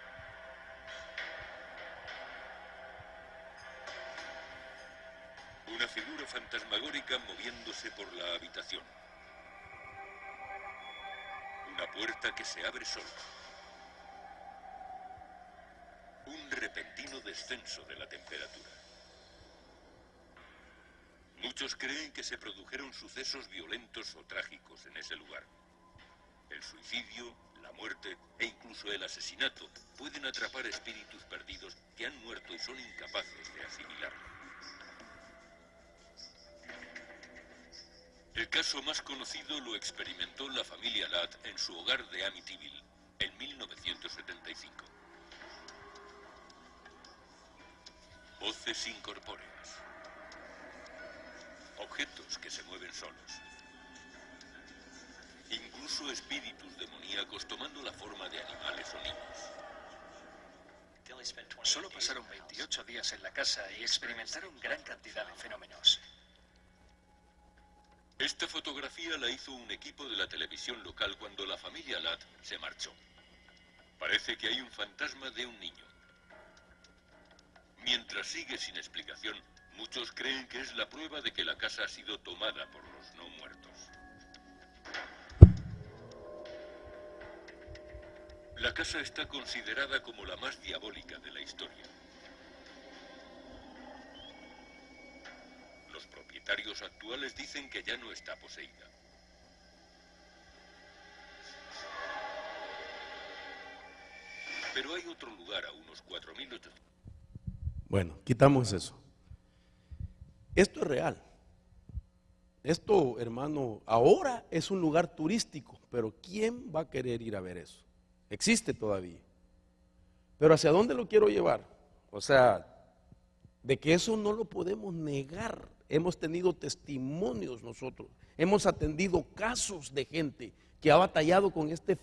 Una figura fantasmagórica moviéndose por la habitación. Una puerta que se abre sola. Un repentino descenso de la temperatura. Muchos creen que se produjeron sucesos violentos o trágicos en ese lugar. El suicidio, la muerte e incluso el asesinato pueden atrapar espíritus perdidos que han muerto y son incapaces de asimilarlo. El caso más conocido lo experimentó la familia Ladd en su hogar de Amityville en 1975. Voces incorpóreas. Objetos que se mueven solos. Incluso espíritus demoníacos tomando la forma de animales o niños. Solo pasaron 28 días en la casa y experimentaron gran cantidad de fenómenos. Esta fotografía la hizo un equipo de la televisión local cuando la familia Ladd se marchó. Parece que hay un fantasma de un niño. Mientras sigue sin explicación, muchos creen que es la prueba de que la casa ha sido tomada por los no muertos. La casa está considerada como la más diabólica de la historia. Los propietarios actuales dicen que ya no está poseída. Pero hay otro lugar a unos 4.800. Bueno, quitamos eso. Esto es real. Esto, hermano, ahora es un lugar turístico, pero ¿quién va a querer ir a ver eso? Existe todavía. Pero ¿hacia dónde lo quiero llevar? O sea, de que eso no lo podemos negar. Hemos tenido testimonios nosotros, hemos atendido casos de gente que ha batallado con este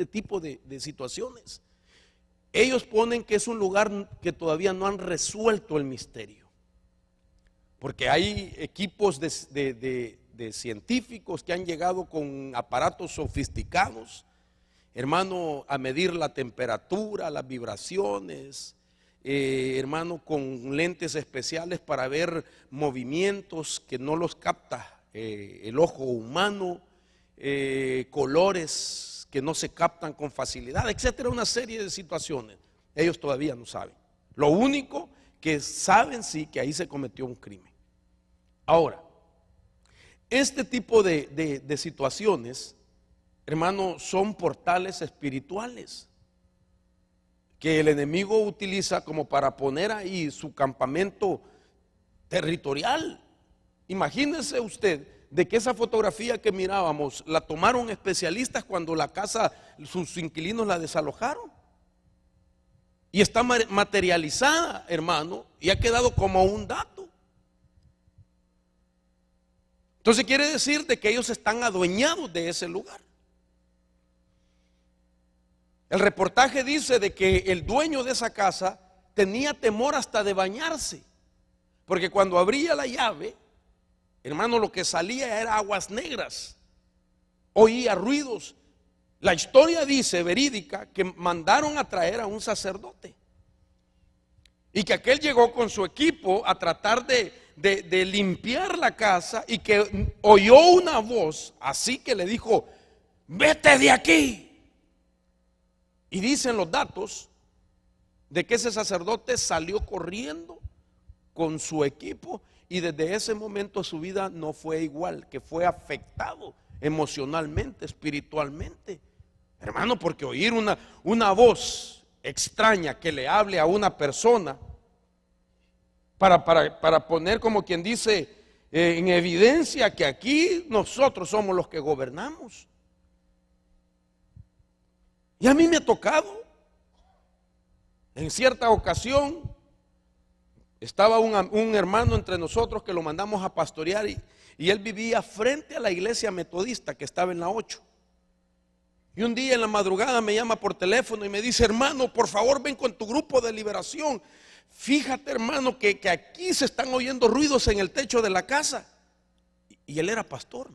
tipo de situaciones. Ellos ponen que es un lugar que todavía no han resuelto el misterio, porque hay equipos de científicos que han llegado con aparatos sofisticados, hermano, a medir la temperatura, las vibraciones, hermano, con lentes especiales para ver movimientos que no los capta el ojo humano, colores que no se captan con facilidad, etcétera, una serie de situaciones. Ellos todavía no saben. Lo único que saben, sí, que ahí se cometió un crimen. Ahora, este tipo de situaciones, hermano, son portales espirituales que el enemigo utiliza como para poner ahí su campamento territorial. Imagínese usted de que esa fotografía que mirábamos la tomaron especialistas cuando la casa, sus inquilinos la desalojaron. Y está materializada, hermano, y ha quedado como un dato. Entonces quiere decir de que ellos están adueñados de ese lugar. El reportaje dice de que el dueño de esa casa tenía temor hasta de bañarse, porque cuando abría la llave, hermano, lo que salía era aguas negras, oía ruidos. La historia dice, verídica, que mandaron a traer a un sacerdote y que aquel llegó con su equipo a tratar de limpiar la casa, y que oyó una voz así que le dijo: vete de aquí. Y dicen los datos de que ese sacerdote salió corriendo con su equipo, y desde ese momento su vida no fue igual, que fue afectado emocionalmente, espiritualmente. Hermano, porque oír una voz extraña que le hable a una persona para poner, como quien dice, en evidencia que aquí nosotros somos los que gobernamos. Y a mí me ha tocado, en cierta ocasión, estaba un hermano entre nosotros que lo mandamos a pastorear, y él vivía frente a la iglesia metodista que estaba en la 8. Y un día en la madrugada me llama por teléfono y me dice: hermano, por favor ven con tu grupo de liberación. Fíjate, hermano, que aquí se están oyendo ruidos en el techo de la casa. Y él era pastor.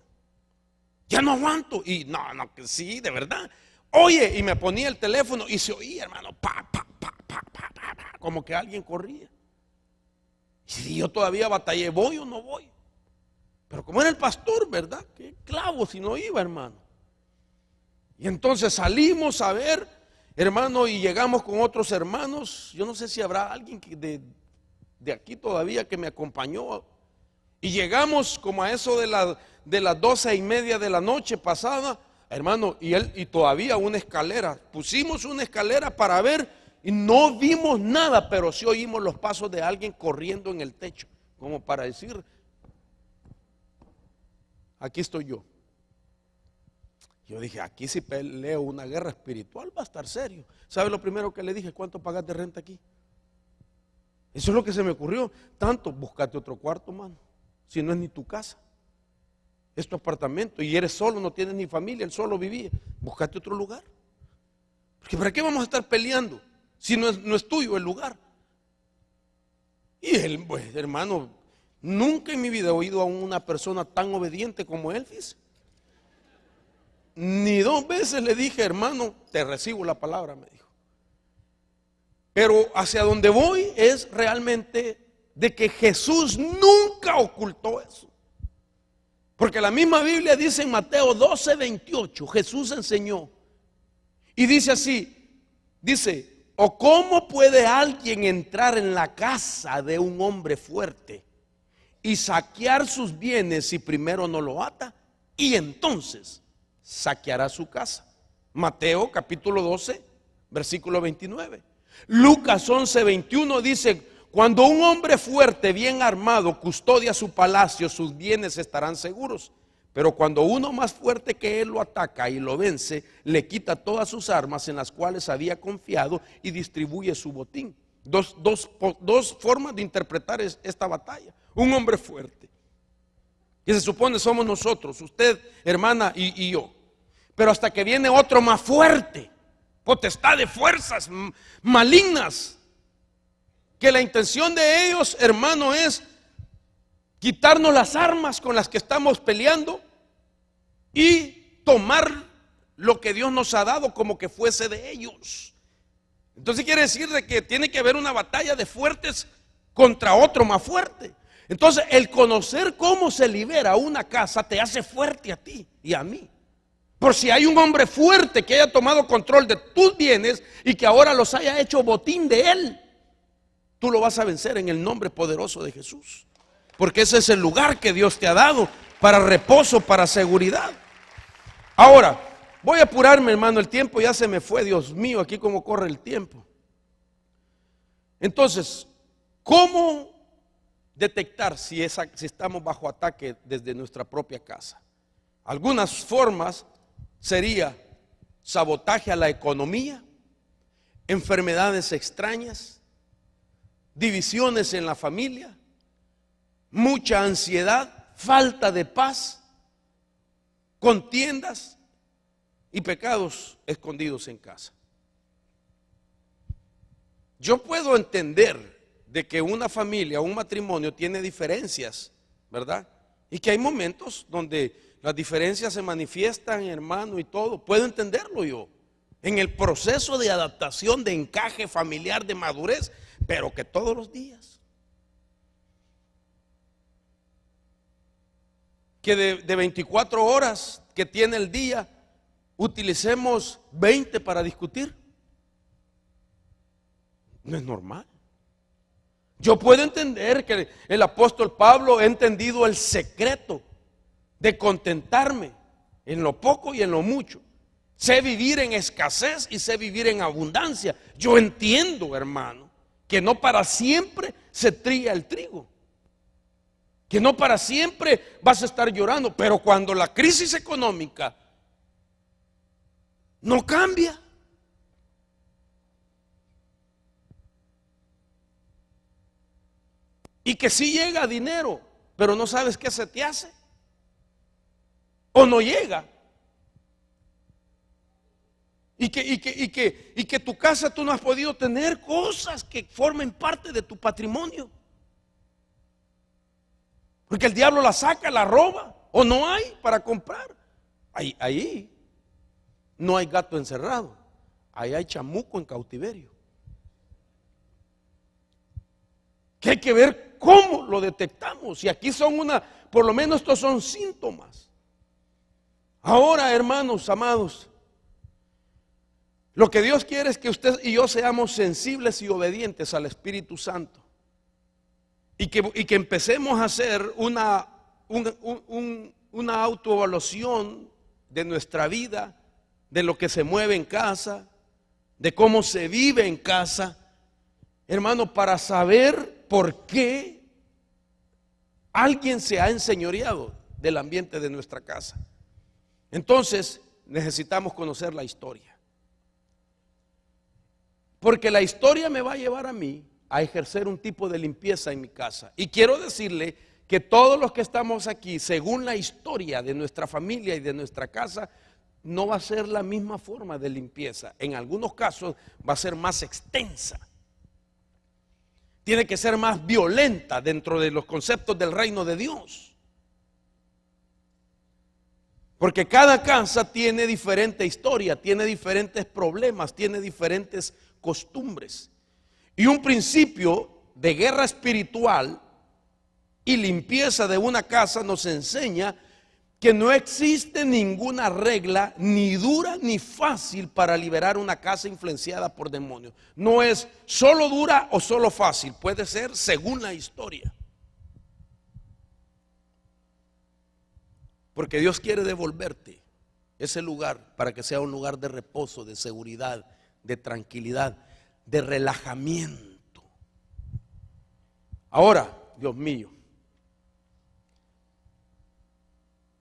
Ya no aguanto. Y no, que sí, de verdad. Oye, y me ponía el teléfono y se oía, hermano, pa, pa, pa, pa, pa, pa, pa, como que alguien corría. Y yo todavía batallé, ¿voy o no voy? Pero como era el pastor, ¿verdad? Qué clavo si no iba, hermano. Y entonces salimos a ver, hermano, y llegamos con otros hermanos. Yo no sé si habrá alguien de aquí todavía que me acompañó. Y llegamos como a eso de las 12:30 de la noche pasada, hermano, y todavía una escalera. Pusimos una escalera para ver y no vimos nada, pero sí oímos los pasos de alguien corriendo en el techo, como para decir: aquí estoy yo. Yo dije: aquí si peleo una guerra espiritual va a estar serio. ¿Sabe lo primero que le dije? ¿Cuánto pagas de renta aquí? Eso es lo que se me ocurrió. Tanto, búscate otro cuarto, mano. Si no es ni tu casa, es tu apartamento, y eres solo, no tienes ni familia, él solo vivía. Búscate otro lugar. Porque ¿para qué vamos a estar peleando si no es tuyo el lugar? Y él, pues, hermano, nunca en mi vida he oído a una persona tan obediente como él, dice. Ni 2 veces le dije: hermano, te recibo la palabra, me dijo. Pero hacia donde voy es realmente de que Jesús nunca ocultó eso. Porque la misma Biblia dice en Mateo 12:28, Jesús enseñó. Y dice así, dice: ¿o cómo puede alguien entrar en la casa de un hombre fuerte y saquear sus bienes si primero no lo ata? Y entonces saqueará su casa. Mateo capítulo 12, versículo 29. Lucas 11:21 dice: cuando un hombre fuerte, bien armado, custodia su palacio, sus bienes estarán seguros. Pero cuando uno más fuerte que él lo ataca y lo vence, le quita todas sus armas en las cuales había confiado y distribuye su botín. Dos formas de interpretar esta batalla. Un hombre fuerte, que se supone somos nosotros, usted, hermana, y yo. Pero hasta que viene otro más fuerte, potestad de fuerzas malignas, que la intención de ellos, hermano, es quitarnos las armas con las que estamos peleando y tomar lo que Dios nos ha dado como que fuese de ellos. Entonces quiere decir de que tiene que haber una batalla de fuertes contra otro más fuerte. Entonces el conocer cómo se libera una casa te hace fuerte a ti y a mí. Por si hay un hombre fuerte que haya tomado control de tus bienes y que ahora los haya hecho botín de él, tú lo vas a vencer en el nombre poderoso de Jesús. Porque ese es el lugar que Dios te ha dado para reposo, para seguridad. Ahora, voy a apurarme, hermano, el tiempo ya se me fue. Dios mío, aquí cómo corre el tiempo. Entonces, ¿cómo detectar si estamos bajo ataque desde nuestra propia casa. Algunas formas sería sabotaje a la economía, enfermedades extrañas, divisiones en la familia, mucha ansiedad, falta de paz, contiendas y pecados escondidos en casa. Yo puedo entender de que una familia, un matrimonio tiene diferencias, ¿verdad? Y que hay momentos donde las diferencias se manifiestan, hermano, y todo. Puedo entenderlo yo. En el proceso de adaptación, de encaje familiar, de madurez, pero que todos los días. Que de 24 horas que tiene el día, utilicemos 20 para discutir. No es normal. Yo puedo entender que el apóstol Pablo ha entendido el secreto de contentarme en lo poco y en lo mucho. Sé vivir en escasez y sé vivir en abundancia. Yo entiendo, hermano, que no para siempre se trilla el trigo, que no para siempre vas a estar llorando, pero cuando la crisis económica no cambia, y que sí llega dinero, pero no sabes qué se te hace, o no llega, y que tu casa tú no has podido tener cosas que formen parte de tu patrimonio, porque el diablo la saca, la roba, o no hay para comprar. Ahí no hay gato encerrado, ahí hay chamuco en cautiverio, que hay que ver cómo lo detectamos. Y aquí son por lo menos estos son síntomas. Ahora, hermanos amados, lo que Dios quiere es que usted y yo seamos sensibles y obedientes al Espíritu Santo, y que empecemos a hacer una autoevaluación de nuestra vida, de lo que se mueve en casa, de cómo se vive en casa, hermano, para saber por qué alguien se ha enseñoreado del ambiente de nuestra casa. Entonces necesitamos conocer la historia, porque la historia me va a llevar a mí a ejercer un tipo de limpieza en mi casa. Y quiero decirle que todos los que estamos aquí, según la historia de nuestra familia y de nuestra casa, no va a ser la misma forma de limpieza. En algunos casos va a ser más extensa, tiene que ser más violenta dentro de los conceptos del reino de Dios, porque cada casa tiene diferente historia, tiene diferentes problemas, tiene diferentes costumbres. Y un principio de guerra espiritual y limpieza de una casa nos enseña que no existe ninguna regla, ni dura ni fácil, para liberar una casa influenciada por demonios. No es solo dura o solo fácil, puede ser según la historia. Porque Dios quiere devolverte ese lugar para que sea un lugar de reposo, de seguridad, de tranquilidad, de relajamiento. Ahora, Dios mío,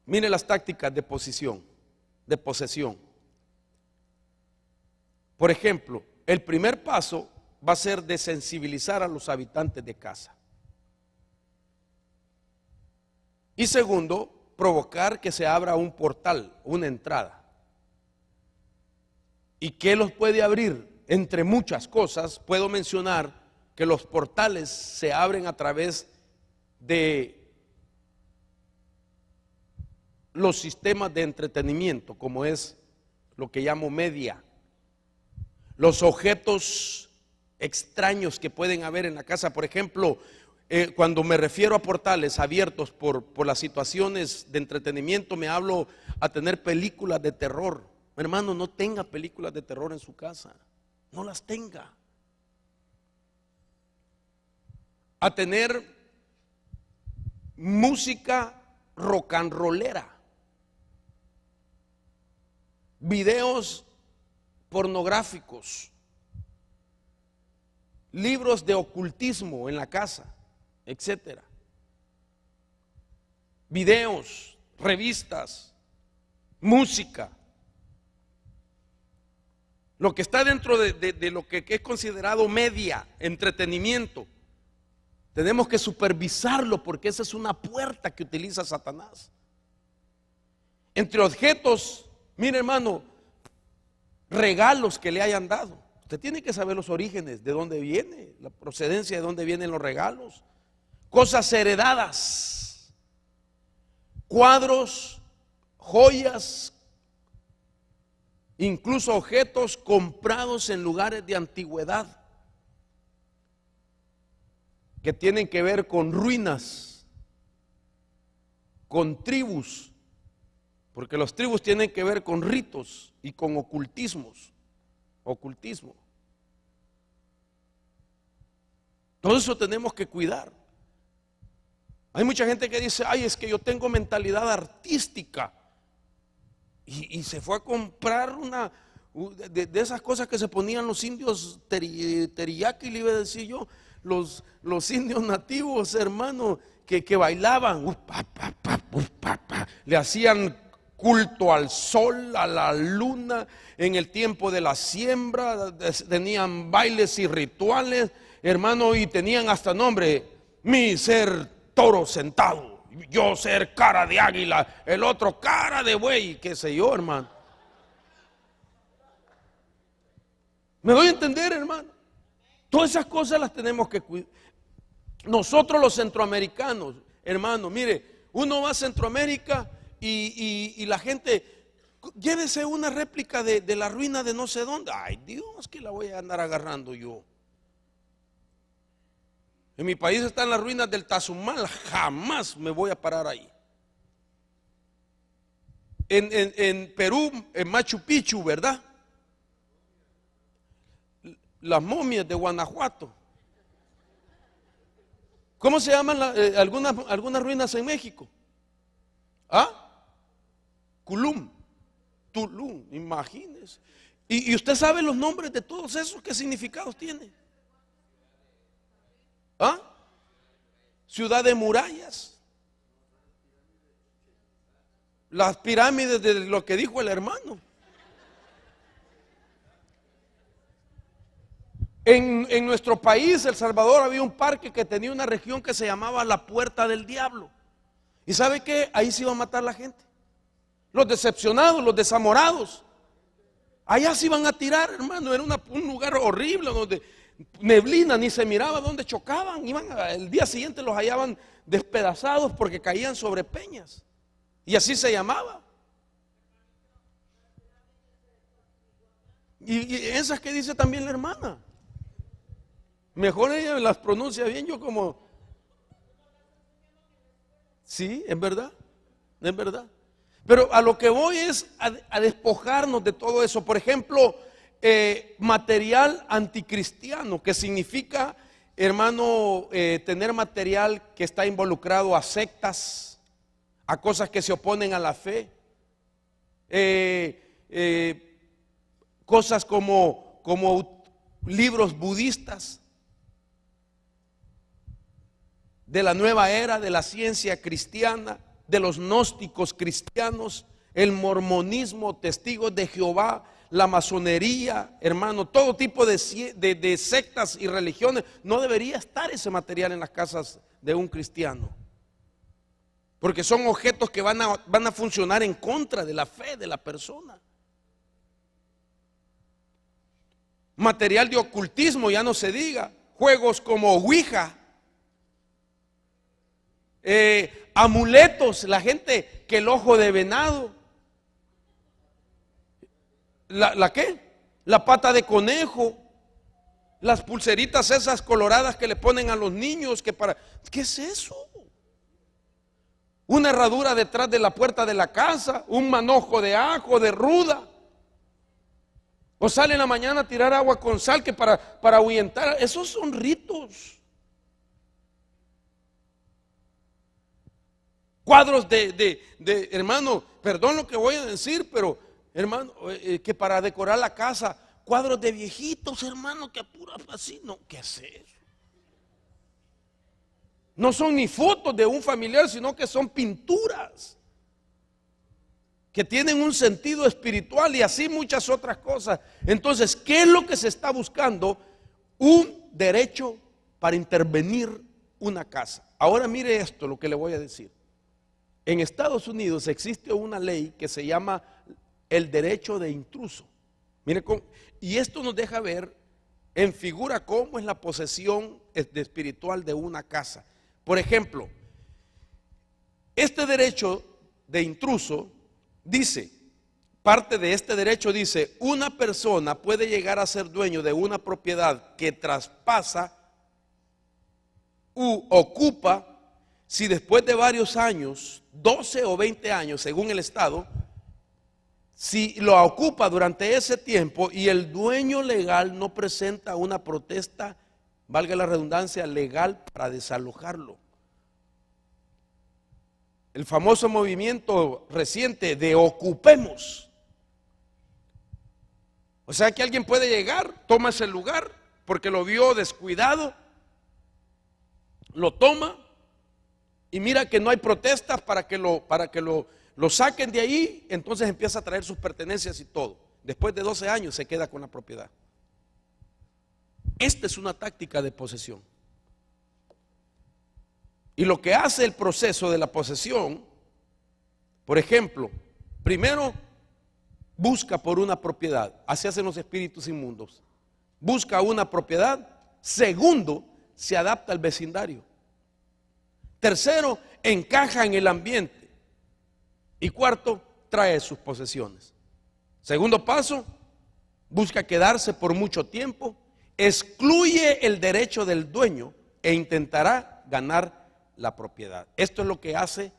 mire las tácticas de posesión. Por ejemplo, el primer paso va a ser de sensibilizar a los habitantes de casa. Y segundo, provocar que se abra un portal, una entrada. ¿Y qué los puede abrir? Entre muchas cosas, puedo mencionar que los portales se abren a través de los sistemas de entretenimiento, como es lo que llamo media, los objetos extraños que pueden haber en la casa. Por ejemplo, cuando me refiero a portales abiertos por las situaciones de entretenimiento, me hablo a tener películas de terror. Hermano, no tenga películas de terror en su casa, no las tenga. A tener música rock and rollera, videos pornográficos, libros de ocultismo en la casa. etcétera. Videos, revistas, música. Lo que está dentro de lo que es considerado media, entretenimiento, tenemos que supervisarlo porque esa es una puerta que utiliza Satanás. Entre objetos, mire hermano, regalos que le hayan dado. Usted tiene que saber los orígenes, de dónde viene, la procedencia de dónde vienen los regalos. Cosas heredadas, cuadros, joyas, incluso objetos comprados en lugares de antigüedad que tienen que ver con ruinas, con tribus, porque los tribus tienen que ver con ritos y con ocultismo. Todo eso tenemos que cuidar. Hay mucha gente que dice, ay, es que yo tengo mentalidad artística. Y se fue a comprar una de esas cosas que se ponían los indios teriyaki, le iba a decir yo, los indios nativos, hermano, que bailaban, le hacían culto al sol, a la luna, en el tiempo de la siembra, tenían bailes y rituales, hermano, y tenían hasta nombre, mi ser toro sentado, yo ser cara de águila, el otro cara de buey, qué sé yo, hermano. ¿Me doy a entender, hermano? Todas esas cosas las tenemos que cuidar. Nosotros los centroamericanos, hermano, mire, uno va a Centroamérica y la gente, llévese una réplica de la ruina de no sé dónde. Ay, Dios, que la voy a andar agarrando yo. En mi país están las ruinas del Tazumal, jamás me voy a parar ahí. En Perú, en Machu Picchu, ¿verdad? Las momias de Guanajuato. ¿Cómo se llaman algunas ruinas en México? ¿Ah? Tulum, imagínense. ¿Y usted sabe los nombres de todos esos? ¿Qué significados tiene? ¿Ah? Ciudad de murallas. Las pirámides de lo que dijo el hermano. En nuestro país, El Salvador, había un parque que tenía una región que se llamaba la Puerta del Diablo. ¿Y sabe qué? Ahí se iba a matar la gente. Los decepcionados, los desamorados. Allá se iban a tirar, hermano. Era un lugar horrible donde neblina, ni se miraba dónde chocaban. El día siguiente los hallaban despedazados porque caían sobre peñas. Y así se llamaba. Y esas que dice también la hermana. Mejor ella las pronuncia bien, yo como... Sí, es verdad, es verdad. Pero a lo que voy es a despojarnos de todo eso. Por ejemplo, material anticristiano, que significa, hermano, tener material que está involucrado a sectas, a cosas que se oponen a la fe, cosas como libros budistas, de la nueva era, de la ciencia cristiana, de los gnósticos cristianos, el mormonismo, testigos de Jehová, la masonería, hermano, todo tipo de sectas y religiones. No debería estar ese material en las casas de un cristiano, porque son objetos que van a funcionar en contra de la fe de la persona. Material de ocultismo, ya no se diga, juegos como Ouija, amuletos, la gente que el ojo de venado, ¿la qué? La pata de conejo, las pulseritas esas coloradas que le ponen a los niños, ¿qué es eso? Una herradura detrás de la puerta de la casa, un manojo de ajo, de ruda. O sale en la mañana a tirar agua con sal que para ahuyentar. Esos son ritos. Cuadros de hermano, perdón lo que voy a decir, pero hermano, que para decorar la casa, cuadros de viejitos, hermano, que apuras así, no, ¿qué es eso? No son ni fotos de un familiar, sino que son pinturas que tienen un sentido espiritual y así muchas otras cosas. Entonces, ¿qué es lo que se está buscando? Un derecho para intervenir una casa. Ahora mire esto, lo que le voy a decir. En Estados Unidos existe una ley que se llama el derecho de intruso. Mire cómo, y esto nos deja ver en figura cómo es la posesión espiritual de una casa. Por ejemplo, este derecho de intruso dice, parte de este derecho dice, una persona puede llegar a ser dueño de una propiedad que traspasa u ocupa si después de varios años, 12 o 20 años según el Estado, si lo ocupa durante ese tiempo y el dueño legal no presenta una protesta, valga la redundancia, legal para desalojarlo. El famoso movimiento reciente de ocupemos. O sea que alguien puede llegar, toma ese lugar porque lo vio descuidado, lo toma y mira que no hay protestas para que lo saquen de ahí, entonces empieza a traer sus pertenencias y todo. Después de 12 años se queda con la propiedad. Esta es una táctica de posesión. Y lo que hace el proceso de la posesión, por ejemplo, primero busca por una propiedad, así hacen los espíritus inmundos. Busca una propiedad. Segundo, se adapta al vecindario. Tercero, encaja en el ambiente. Y cuarto, trae sus posesiones. Segundo paso, busca quedarse por mucho tiempo, excluye el derecho del dueño e intentará ganar la propiedad. Esto es lo que hace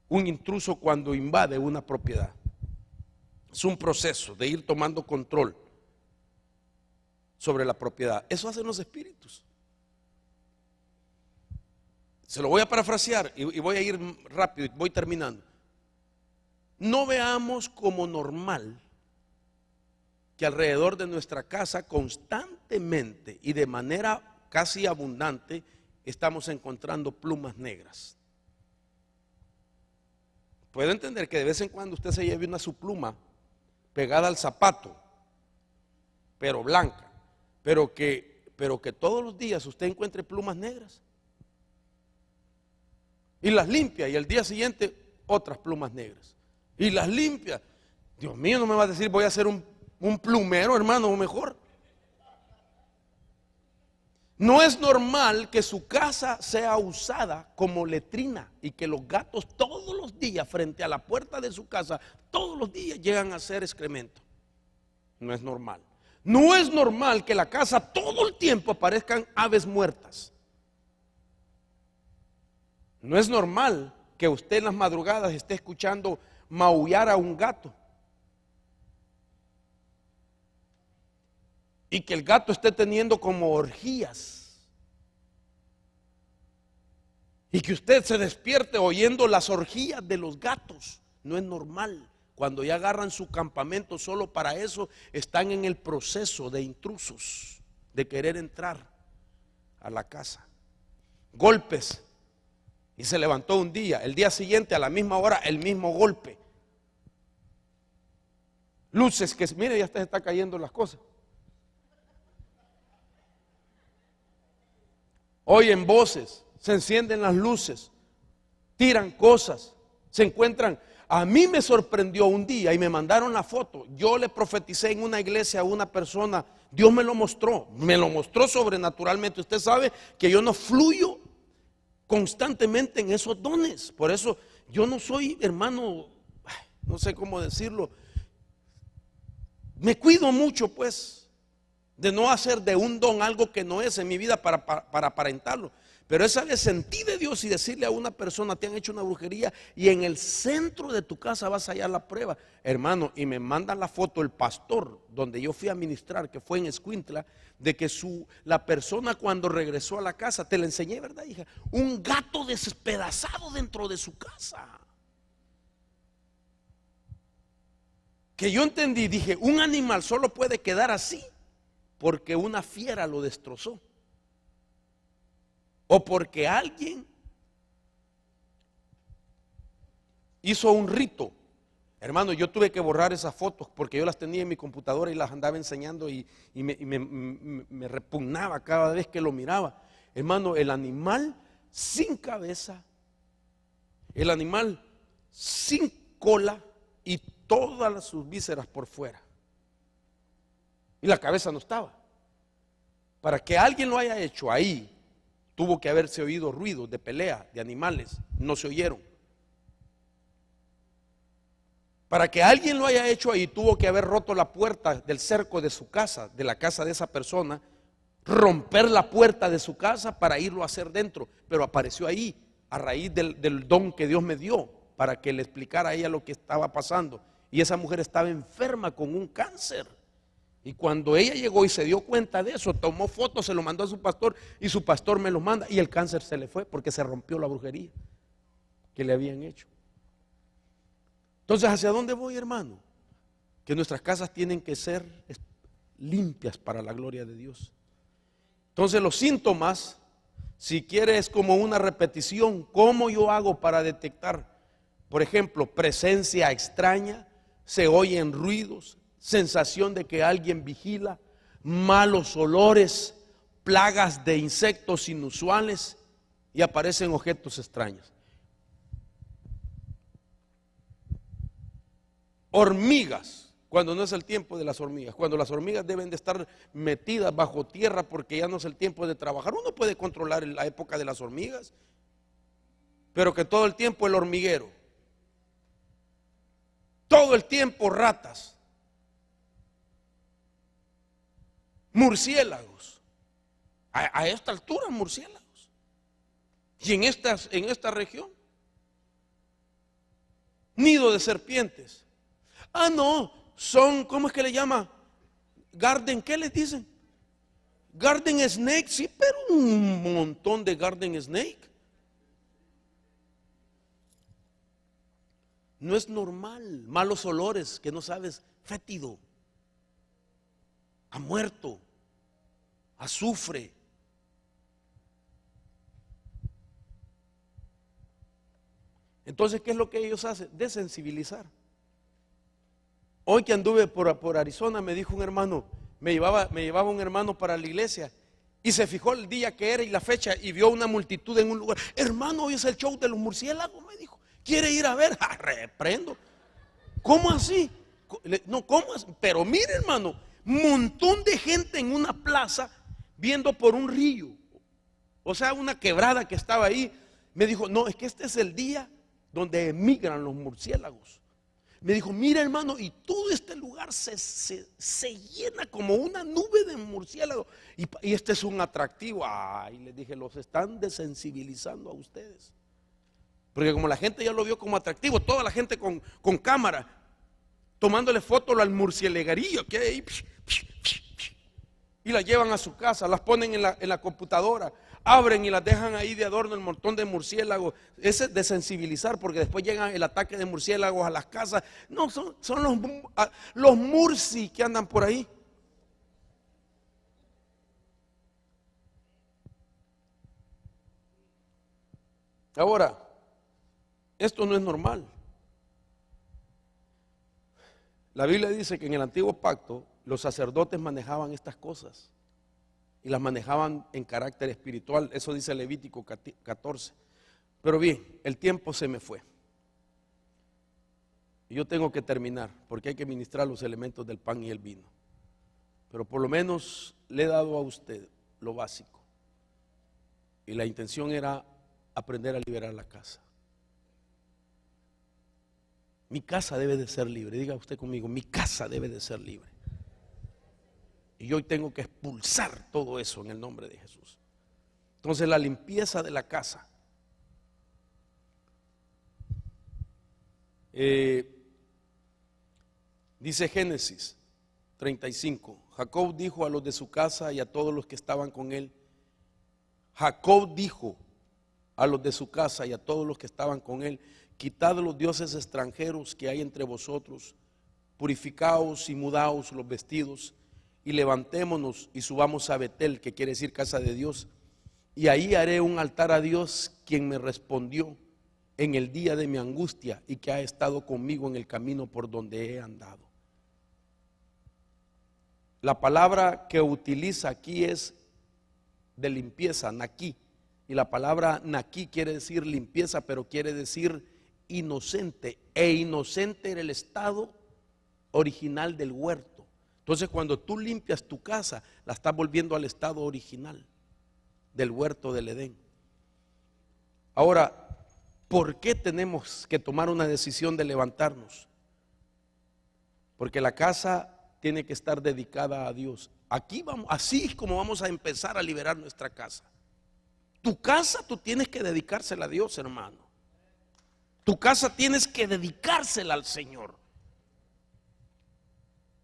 un intruso cuando invade una propiedad. Es un proceso de ir tomando control sobre la propiedad. Eso hacen los espíritus. Se lo voy a parafrasear y voy a ir rápido, voy terminando. No veamos como normal que alrededor de nuestra casa constantemente y de manera casi abundante estamos encontrando plumas negras. Puedo entender que de vez en cuando usted se lleve una su pluma pegada al zapato, pero blanca, pero que todos los días usted encuentre plumas negras y las limpia y al día siguiente otras plumas negras y las limpia. Dios mío, no me va a decir voy a hacer un plumero, hermano, o mejor. No es normal que su casa sea usada como letrina y que los gatos todos los días frente a la puerta de su casa, todos los días llegan a hacer excremento. No es normal. No es normal que en la casa todo el tiempo aparezcan aves muertas. No es normal que usted en las madrugadas esté escuchando maullar a un gato. Y que el gato esté teniendo como orgías. Y que usted se despierte oyendo las orgías de los gatos. No es normal. Cuando ya agarran su campamento solo para eso, están en el proceso de intrusos, de querer entrar a la casa. Golpes. Y se levantó un día, el día siguiente a la misma hora, el mismo golpe. Luces que, mire, ya se está cayendo las cosas. Oyen voces, se encienden las luces, tiran cosas, se encuentran. A mí me sorprendió un día y me mandaron la foto. Yo le profeticé en una iglesia a una persona. Dios me lo mostró sobrenaturalmente. Usted sabe que yo no fluyo constantemente en esos dones. Por eso yo no soy, hermano, no sé cómo decirlo. Me cuido mucho, pues, de no hacer de un don algo que no es en mi vida para aparentarlo. Pero esa vez sentí de Dios y decirle a una persona, te han hecho una brujería y en el centro de tu casa vas a hallar la prueba, hermano. Y me mandan la foto el pastor donde yo fui a ministrar, que fue en Escuintla, de que la persona cuando regresó a la casa, te la enseñé, ¿verdad, hija? Un gato despedazado dentro de su casa. Que yo entendí, dije, un animal solo puede quedar así porque una fiera lo destrozó. o porque alguien hizo un rito. Hermano, yo tuve que borrar esas fotos porque yo las tenía en mi computadora y las andaba enseñando y me repugnaba cada vez que lo miraba. Hermano, el animal sin cabeza, el animal sin cola y todas sus vísceras por fuera. Y la cabeza no estaba. Para que alguien lo haya hecho ahí, tuvo que haberse oído ruidos de pelea de animales, no se oyeron. Para que alguien lo haya hecho ahí, tuvo que haber roto la puerta del cerco de su casa, de la casa de esa persona, romper la puerta de su casa para irlo a hacer dentro. Pero apareció ahí, a raíz del don que Dios me dio, para que le explicara a ella lo que estaba pasando. Y esa mujer estaba enferma con un cáncer. Y cuando ella llegó y se dio cuenta de eso, tomó fotos, se lo mandó a su pastor y su pastor me lo manda y el cáncer se le fue porque se rompió la brujería que le habían hecho. Entonces, ¿hacia dónde voy, hermano? Que nuestras casas tienen que ser limpias para la gloria de Dios. Entonces, los síntomas, si quieres, es como una repetición. ¿Cómo yo hago para detectar, por ejemplo, presencia extraña? Se oyen ruidos, sensación de que alguien vigila, malos olores, plagas de insectos inusuales y aparecen objetos extraños. Hormigas, cuando no es el tiempo de las hormigas, cuando las hormigas deben de estar metidas bajo tierra porque ya no es el tiempo de trabajar. Uno puede controlar la época de las hormigas, pero que todo el tiempo el hormiguero, todo el tiempo ratas, murciélagos, a esta altura murciélagos, y en esta región, nido de serpientes. Ah, no, son, ¿cómo es que le llama? Garden, ¿qué les dicen? Garden snake, sí, pero un montón de garden snake. No es normal, malos olores que no sabes, fétido, a muerto, azufre. Entonces, ¿qué es lo que ellos hacen? Desensibilizar. Hoy que anduve por Arizona, me dijo un hermano, me llevaba un hermano para la iglesia y se fijó el día que era y la fecha y vio una multitud en un lugar. Hermano, hoy es el show de los murciélagos, me dijo. ¿Quiere ir a ver? Reprendo. ¿Cómo así? No, ¿cómo así? Pero mire, hermano, montón de gente en una plaza viendo por un río, o sea, una quebrada que estaba ahí. Me dijo, no, es que este es el día donde emigran los murciélagos. Me dijo, mira, hermano, y todo este lugar se llena como una nube de murciélagos. Y este es un atractivo. Ay, les dije, los están desensibilizando a ustedes. Porque como la gente ya lo vio como atractivo, toda la gente con cámara, tomándole fotos al murciélaguerillo que hay ahí, y las llevan a su casa, las ponen en la computadora, abren y las dejan ahí de adorno el montón de murciélagos. Ese es desensibilizar, porque después llega el ataque de murciélagos a las casas. No, son los murci que andan por ahí. Ahora, esto no es normal. La Biblia dice que en el antiguo pacto los sacerdotes manejaban estas cosas y las manejaban en carácter espiritual. Eso dice Levítico 14. Pero bien, el tiempo se me fue y yo tengo que terminar porque hay que ministrar los elementos del pan y el vino. Pero por lo menos le he dado a usted lo básico y la intención era aprender a liberar la casa. Mi casa debe de ser libre. Diga usted conmigo, mi casa debe de ser libre. Y hoy tengo que expulsar todo eso en el nombre de Jesús. Entonces, la limpieza de la casa. Dice Génesis 35. Jacob dijo a los de su casa y a todos los que estaban con él. Jacob dijo a los de su casa y a todos los que estaban con él: quitad los dioses extranjeros que hay entre vosotros, purificaos y mudaos los vestidos, y levantémonos y subamos a Betel, que quiere decir casa de Dios, y ahí haré un altar a Dios, quien me respondió en el día de mi angustia y que ha estado conmigo en el camino por donde he andado. La palabra que utiliza aquí es de limpieza, naquí. Y la palabra naquí quiere decir limpieza, pero quiere decir inocente. E inocente era el estado original del huerto. Entonces, cuando tú limpias tu casa, la estás volviendo al estado original del huerto del Edén. Ahora, ¿por qué tenemos que tomar una decisión de levantarnos? Porque la casa tiene que estar dedicada a Dios. Aquí vamos, así es como vamos a empezar a liberar nuestra casa. Tu casa tú tienes que dedicársela a Dios, hermano. Tu casa tienes que dedicársela al Señor.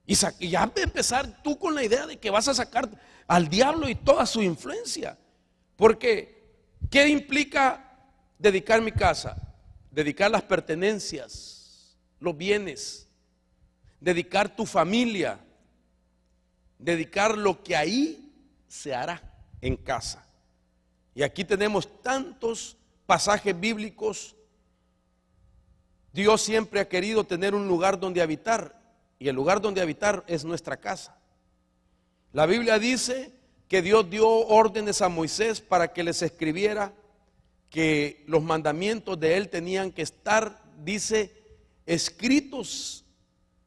Y ya empezar tú con la idea de que vas a sacar al diablo y toda su influencia. Porque, ¿qué implica dedicar mi casa? Dedicar las pertenencias, los bienes, dedicar tu familia, dedicar lo que ahí se hará en casa. Y aquí tenemos tantos pasajes bíblicos. Dios siempre ha querido tener un lugar donde habitar, y el lugar donde habitar es nuestra casa. La Biblia dice que Dios dio órdenes a Moisés para que les escribiera que los mandamientos de él tenían que estar, dice, escritos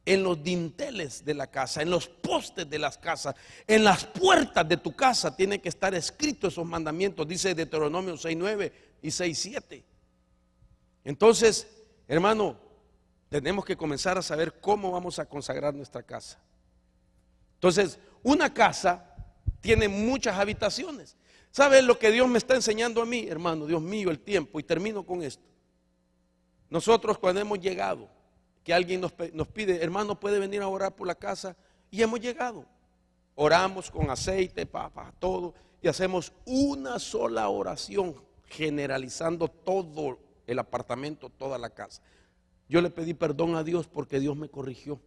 en los dinteles de la casa, en los postes de las casas, en las puertas de tu casa tienen que estar escritos esos mandamientos, dice Deuteronomio 6:9 y 6:7. Entonces, hermano, tenemos que comenzar a saber cómo vamos a consagrar nuestra casa. Entonces, una casa tiene muchas habitaciones. ¿Sabes lo que Dios me está enseñando a mí, hermano? Dios mío, el tiempo, y termino con esto. Nosotros cuando hemos llegado, que alguien nos pide, hermano, puede venir a orar por la casa, y hemos llegado. Oramos con aceite, todo, y hacemos una sola oración, generalizando todo el apartamento, toda la casa. Yo le pedí perdón a Dios porque Dios me corrigió.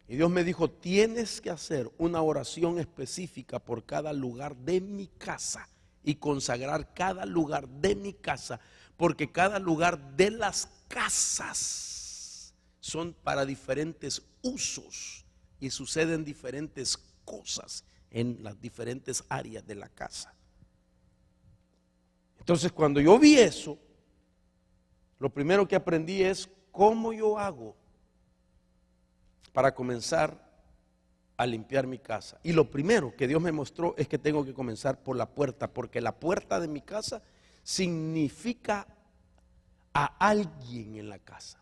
Y Dios me dijo, tienes que hacer una oración específica por cada lugar de mi casa y consagrar cada lugar de mi casa, porque cada lugar de las casas son para diferentes usos y suceden diferentes cosas en las diferentes áreas de la casa. Entonces, cuando yo vi eso, lo primero que aprendí es cómo yo hago para comenzar a limpiar mi casa. Y lo primero que Dios me mostró es que tengo que comenzar por la puerta, porque la puerta de mi casa significa a alguien en la casa.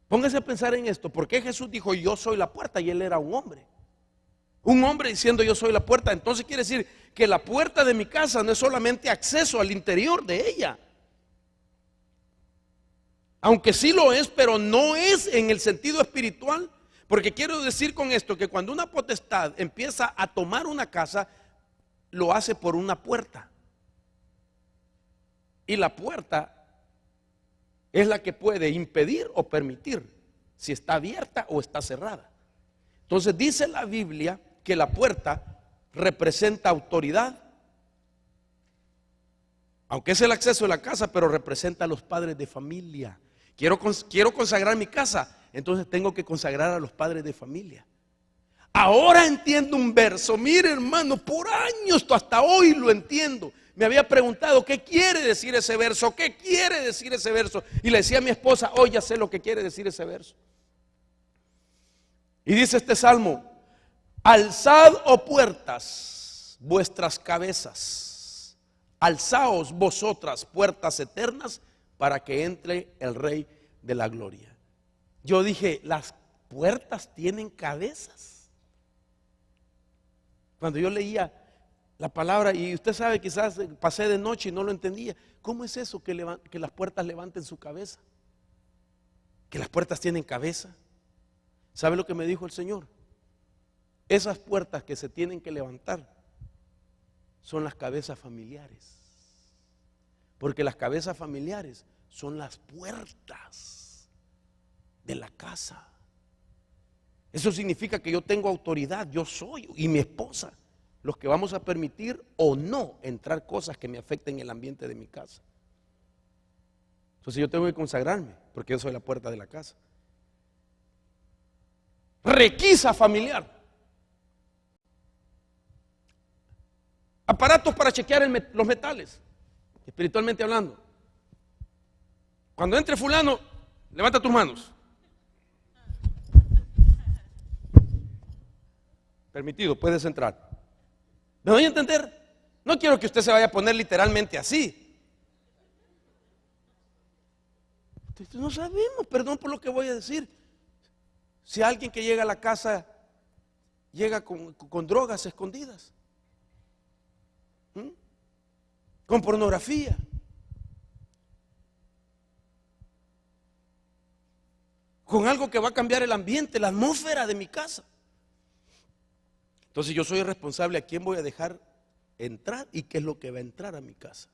Póngase a pensar en esto. ¿Por qué Jesús dijo yo soy la puerta? Y él era un hombre. Un hombre diciendo yo soy la puerta. Entonces quiere decir que la puerta de mi casa no es solamente acceso al interior de ella. Aunque sí lo es, pero no es en el sentido espiritual. Porque quiero decir con esto que cuando una potestad empieza a tomar una casa, lo hace por una puerta. Y la puerta es la que puede impedir o permitir si está abierta o está cerrada. Entonces dice la Biblia que la puerta representa autoridad, aunque es el acceso a la casa, pero representa a los padres de familia. Quiero consagrar mi casa, entonces tengo que consagrar a los padres de familia. Ahora entiendo un verso. Mire, hermano, por años, hasta hoy lo entiendo. Me había preguntado qué quiere decir ese verso, qué quiere decir ese verso. Y le decía a mi esposa, hoy ya sé lo que quiere decir ese verso. Y dice este salmo: alzad, oh puertas, vuestras cabezas, alzaos vosotras, puertas eternas, para que entre el Rey de la Gloria. Yo dije, las puertas tienen cabezas. Cuando yo leía la palabra, y usted sabe, quizás pasé de noche y no lo entendía. ¿Cómo es eso que las puertas levanten su cabeza? Que las puertas tienen cabeza. ¿Sabe lo que me dijo el Señor? Esas puertas que se tienen que levantar son las cabezas familiares. Porque las cabezas familiares son las puertas de la casa. Eso significa que yo tengo autoridad, yo soy, y mi esposa. los que vamos a permitir o no entrar cosas que me afecten el ambiente de mi casa. Entonces yo tengo que consagrarme, porque yo soy la puerta de la casa. Requisa familiar. Aparatos para chequear los metales, espiritualmente hablando. Cuando entre fulano, levanta tus manos. Permitido, puedes entrar. ¿Me doy a entender? No quiero que usted se vaya a poner literalmente así. Entonces, no sabemos, perdón por lo que voy a decir. Si alguien que llega a la casa llega con drogas escondidas, con pornografía, con algo que va a cambiar el ambiente, la atmósfera de mi casa. Entonces yo soy el responsable a quién voy a dejar entrar y qué es lo que va a entrar a mi casa.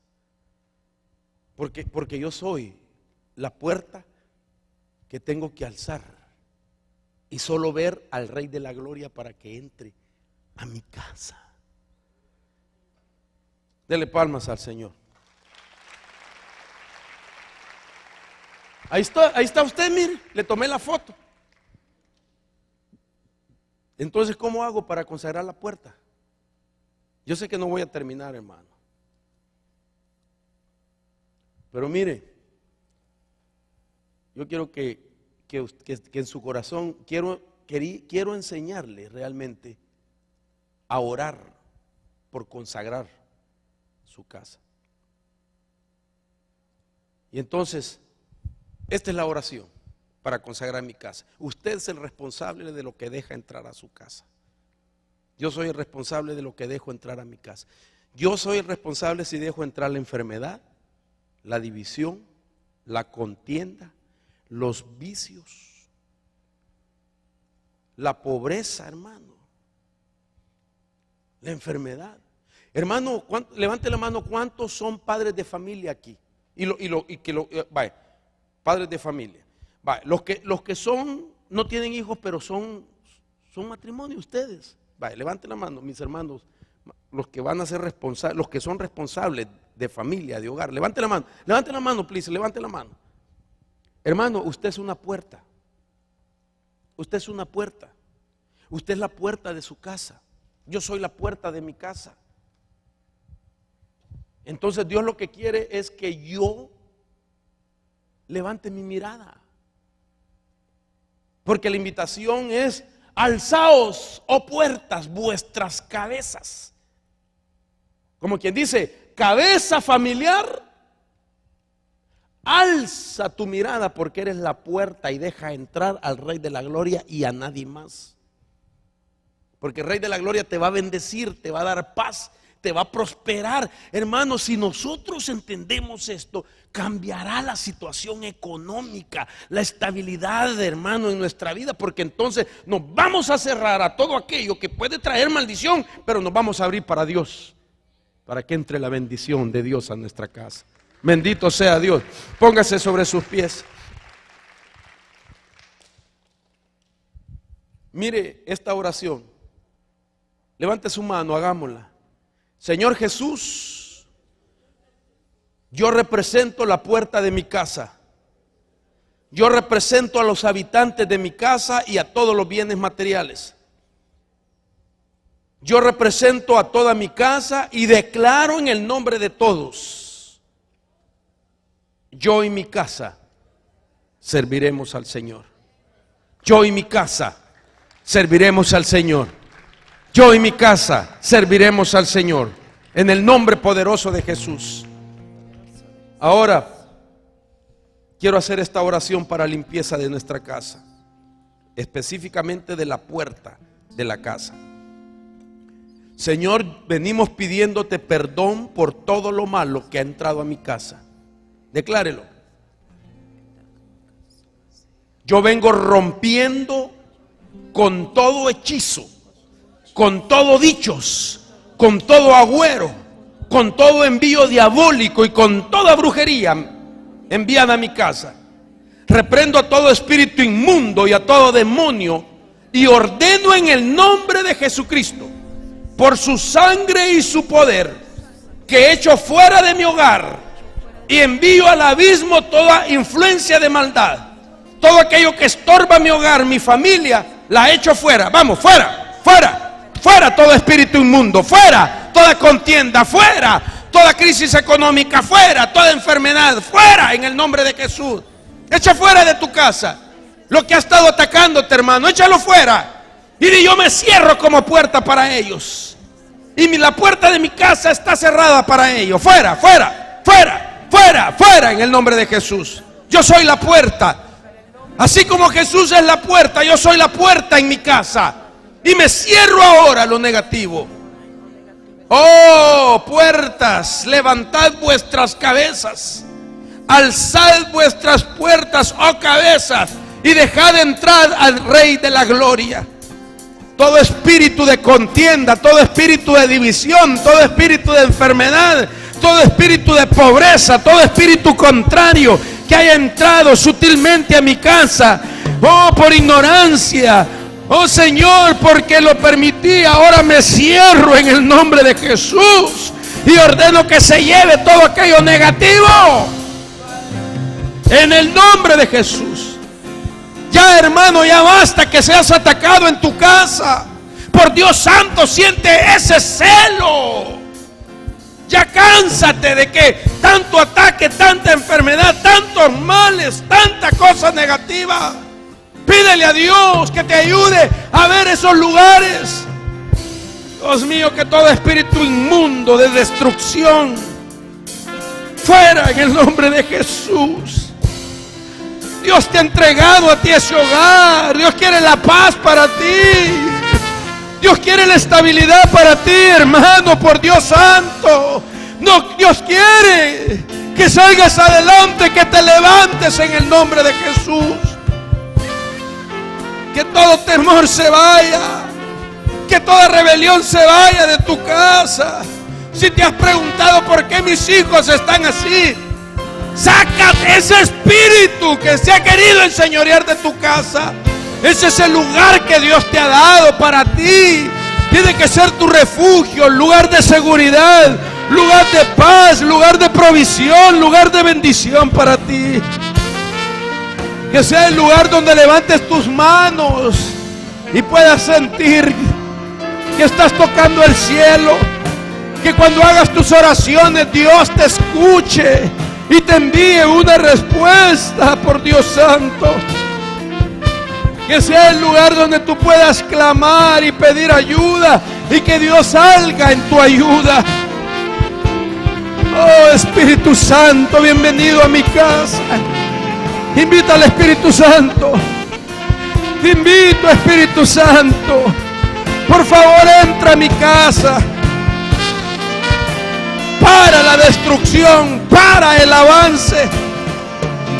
Porque yo soy la puerta que tengo que alzar y solo ver al Rey de la Gloria para que entre a mi casa. Dele palmas al Señor. Ahí está usted, mire, le tomé la foto. Entonces, ¿cómo hago para consagrar la puerta? Yo sé que no voy a terminar, hermano. Pero mire, yo quiero que en su corazón, quiero enseñarle realmente a orar por consagrar su casa. Y entonces, esta es la oración para consagrar mi casa. Usted es el responsable de lo que deja entrar a su casa. Yo soy el responsable de lo que dejo entrar a mi casa. Yo soy el responsable si dejo entrar la enfermedad, la división, la contienda, los vicios, la pobreza, hermano, la enfermedad. Hermano, levante la mano, ¿cuántos son padres de familia aquí? Vaya, padres de familia. Vaya, los que son, no tienen hijos, pero son matrimonio ustedes. Vaya, levante la mano, mis hermanos, los que van a ser responsables, los que son responsables de familia, de hogar. Levante la mano, please, levante la mano. Hermano, usted es una puerta. Usted es una puerta. Usted es la puerta de su casa. Yo soy la puerta de mi casa. Entonces Dios lo que quiere es que yo levante mi mirada. Porque la invitación es: alzaos, oh puertas, vuestras cabezas. Como quien dice, cabeza familiar, alza tu mirada porque eres la puerta y deja entrar al Rey de la Gloria y a nadie más. Porque el Rey de la Gloria te va a bendecir, te va a dar paz, te va a prosperar. Hermanos, si nosotros entendemos esto, cambiará la situación económica, la estabilidad, hermano, en nuestra vida, porque entonces nos vamos a cerrar a todo aquello que puede traer maldición, pero nos vamos a abrir para Dios, para que entre la bendición de Dios a nuestra casa. Bendito sea Dios. Póngase sobre sus pies. Mire esta oración. Levante su mano, hagámosla. Señor Jesús, yo represento la puerta de mi casa. Yo represento a los habitantes de mi casa y a todos los bienes materiales. Yo represento a toda mi casa y declaro en el nombre de todos: yo y mi casa serviremos al Señor. Yo y mi casa serviremos al Señor. Yo y mi casa serviremos al Señor, en el nombre poderoso de Jesús. Ahora quiero hacer esta oración para limpieza de nuestra casa, específicamente de la puerta de la casa. Señor, venimos pidiéndote perdón por todo lo malo que ha entrado a mi casa. Declárelo. Yo vengo rompiendo con todo hechizo, con todo dichos, con todo agüero, con todo envío diabólico y con toda brujería enviada a mi casa. Reprendo a todo espíritu inmundo y a todo demonio y ordeno en el nombre de Jesucristo por su sangre y su poder, que echo fuera de mi hogar y envío al abismo toda influencia de maldad. Todo aquello que estorba mi hogar, mi familia, la echo fuera. Vamos, fuera, fuera, fuera todo espíritu inmundo, fuera toda contienda, fuera toda crisis económica, fuera toda enfermedad, fuera en el nombre de Jesús. Echa fuera de tu casa lo que ha estado atacándote, hermano, échalo fuera. Mire, yo me cierro como puerta para ellos, y la puerta de mi casa está cerrada para ellos. Fuera, fuera, fuera, fuera, fuera en el nombre de Jesús. Yo soy la puerta. Así como Jesús es la puerta, yo soy la puerta en mi casa. Y me cierro ahora lo negativo. Oh, puertas, levantad vuestras cabezas, alzad vuestras puertas, oh cabezas, y dejad entrar al Rey de la Gloria. Todo espíritu de contienda, todo espíritu de división, todo espíritu de enfermedad, todo espíritu de pobreza, todo espíritu contrario que haya entrado sutilmente a mi casa, oh, por ignorancia, oh Señor, porque lo permití, ahora me cierro en el nombre de Jesús y ordeno que se lleve todo aquello negativo en el nombre de Jesús. Ya, hermano, ya basta que seas atacado en tu casa. Por Dios santo, siente ese celo. Ya cánsate de que tanto ataque, tanta enfermedad, tantos males, tanta cosa negativa. Pídele a Dios que te ayude a ver esos lugares. Dios mío, que todo espíritu inmundo de destrucción fuera en el nombre de Jesús. Dios te ha entregado a ti ese hogar. Dios quiere la paz para ti. Dios quiere la estabilidad para ti, hermano, por Dios santo. No, Dios quiere que salgas adelante, que te levantes en el nombre de Jesús. Que todo temor se vaya, que toda rebelión se vaya de tu casa. Si te has preguntado por qué mis hijos están así, saca ese espíritu que se ha querido enseñorear de tu casa. Ese es el lugar que Dios te ha dado para ti. Tiene que ser tu refugio, lugar de seguridad, lugar de paz, lugar de provisión, lugar de bendición para ti. Que sea el lugar donde levantes tus manos y puedas sentir que estás tocando el cielo. Que cuando hagas tus oraciones Dios te escuche y te envíe una respuesta, por Dios santo. Que sea el lugar donde tú puedas clamar y pedir ayuda y que Dios salga en tu ayuda. Oh, Espíritu Santo, bienvenido a mi casa. Invita al Espíritu Santo. Te invito, Espíritu Santo. Por favor, entra a mi casa. Para la destrucción, para el avance.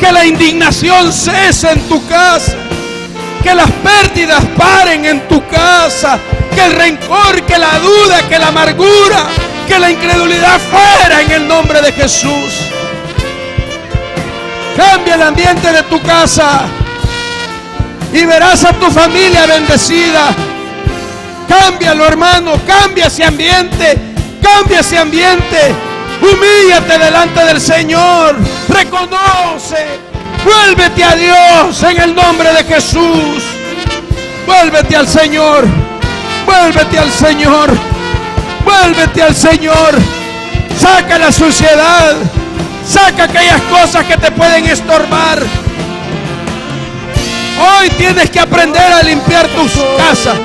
Que la indignación cese en tu casa. Que las pérdidas paren en tu casa. Que el rencor, que la duda, que la amargura, que la incredulidad fuera en el nombre de Jesús. Cambia el ambiente de tu casa y verás a tu familia bendecida. Cámbialo, hermano, cambia ese ambiente. Cambia ese ambiente. Humíllate delante del Señor. Reconoce. Vuélvete a Dios en el nombre de Jesús. Vuélvete al Señor. Vuélvete al Señor. Vuélvete al Señor. Saca la suciedad. Saca aquellas cosas que te pueden estorbar. Hoy tienes que aprender a limpiar tus casas.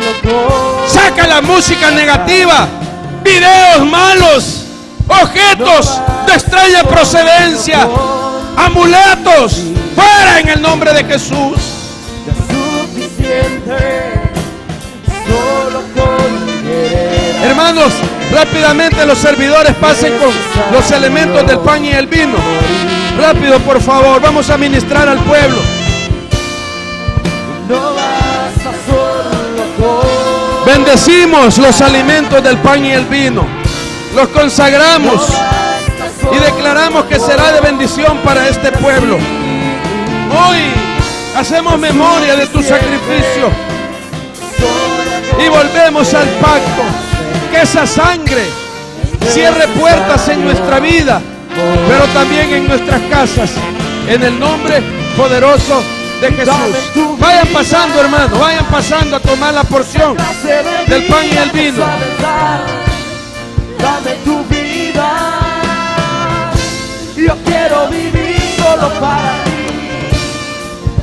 Saca la música negativa, videos malos, objetos de extraña procedencia, amuletos, fuera en el nombre de Jesús. Hermanos, rápidamente los servidores pasen con los elementos del pan y el vino. Rápido, por favor, vamos a ministrar al pueblo. Bendecimos los alimentos del pan y el vino. Los consagramos y declaramos que será de bendición para este pueblo. Hoy hacemos memoria de tu sacrificio y volvemos al pacto. Que que esa sangre cierre puertas en nuestra vida, pero también en nuestras casas, en el nombre poderoso de Jesús. Vayan pasando, hermano, vayan pasando a tomar la porción del pan y el vino. Dame tu vida, yo quiero vivir solo para ti.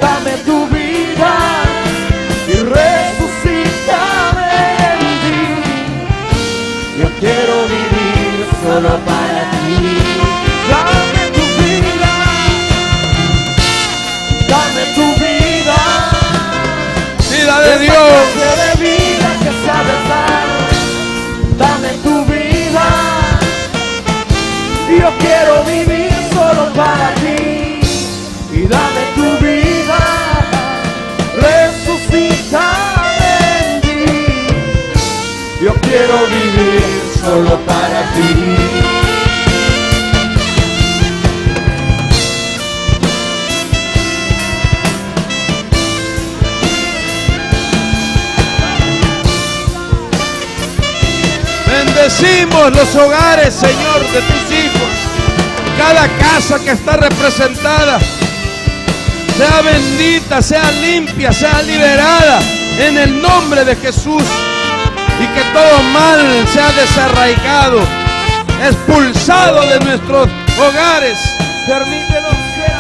Dame tu vida y resucítame en ti. Yo quiero vivir solo para ti. Dame tu vida, dame tu vida. Vida de Dios. De vida que sabes dar. Dame tu vida. Yo quiero vivir solo para ti. Y dame tu vida. Resucítame en ti. Yo quiero vivir solo para ti. Bendecimos los hogares, Señor, de tus hijos. Cada casa que está representada sea bendita, sea limpia, sea liberada en el nombre de Jesús. Y que todo mal sea desarraigado, expulsado de nuestros hogares. Permítenos ser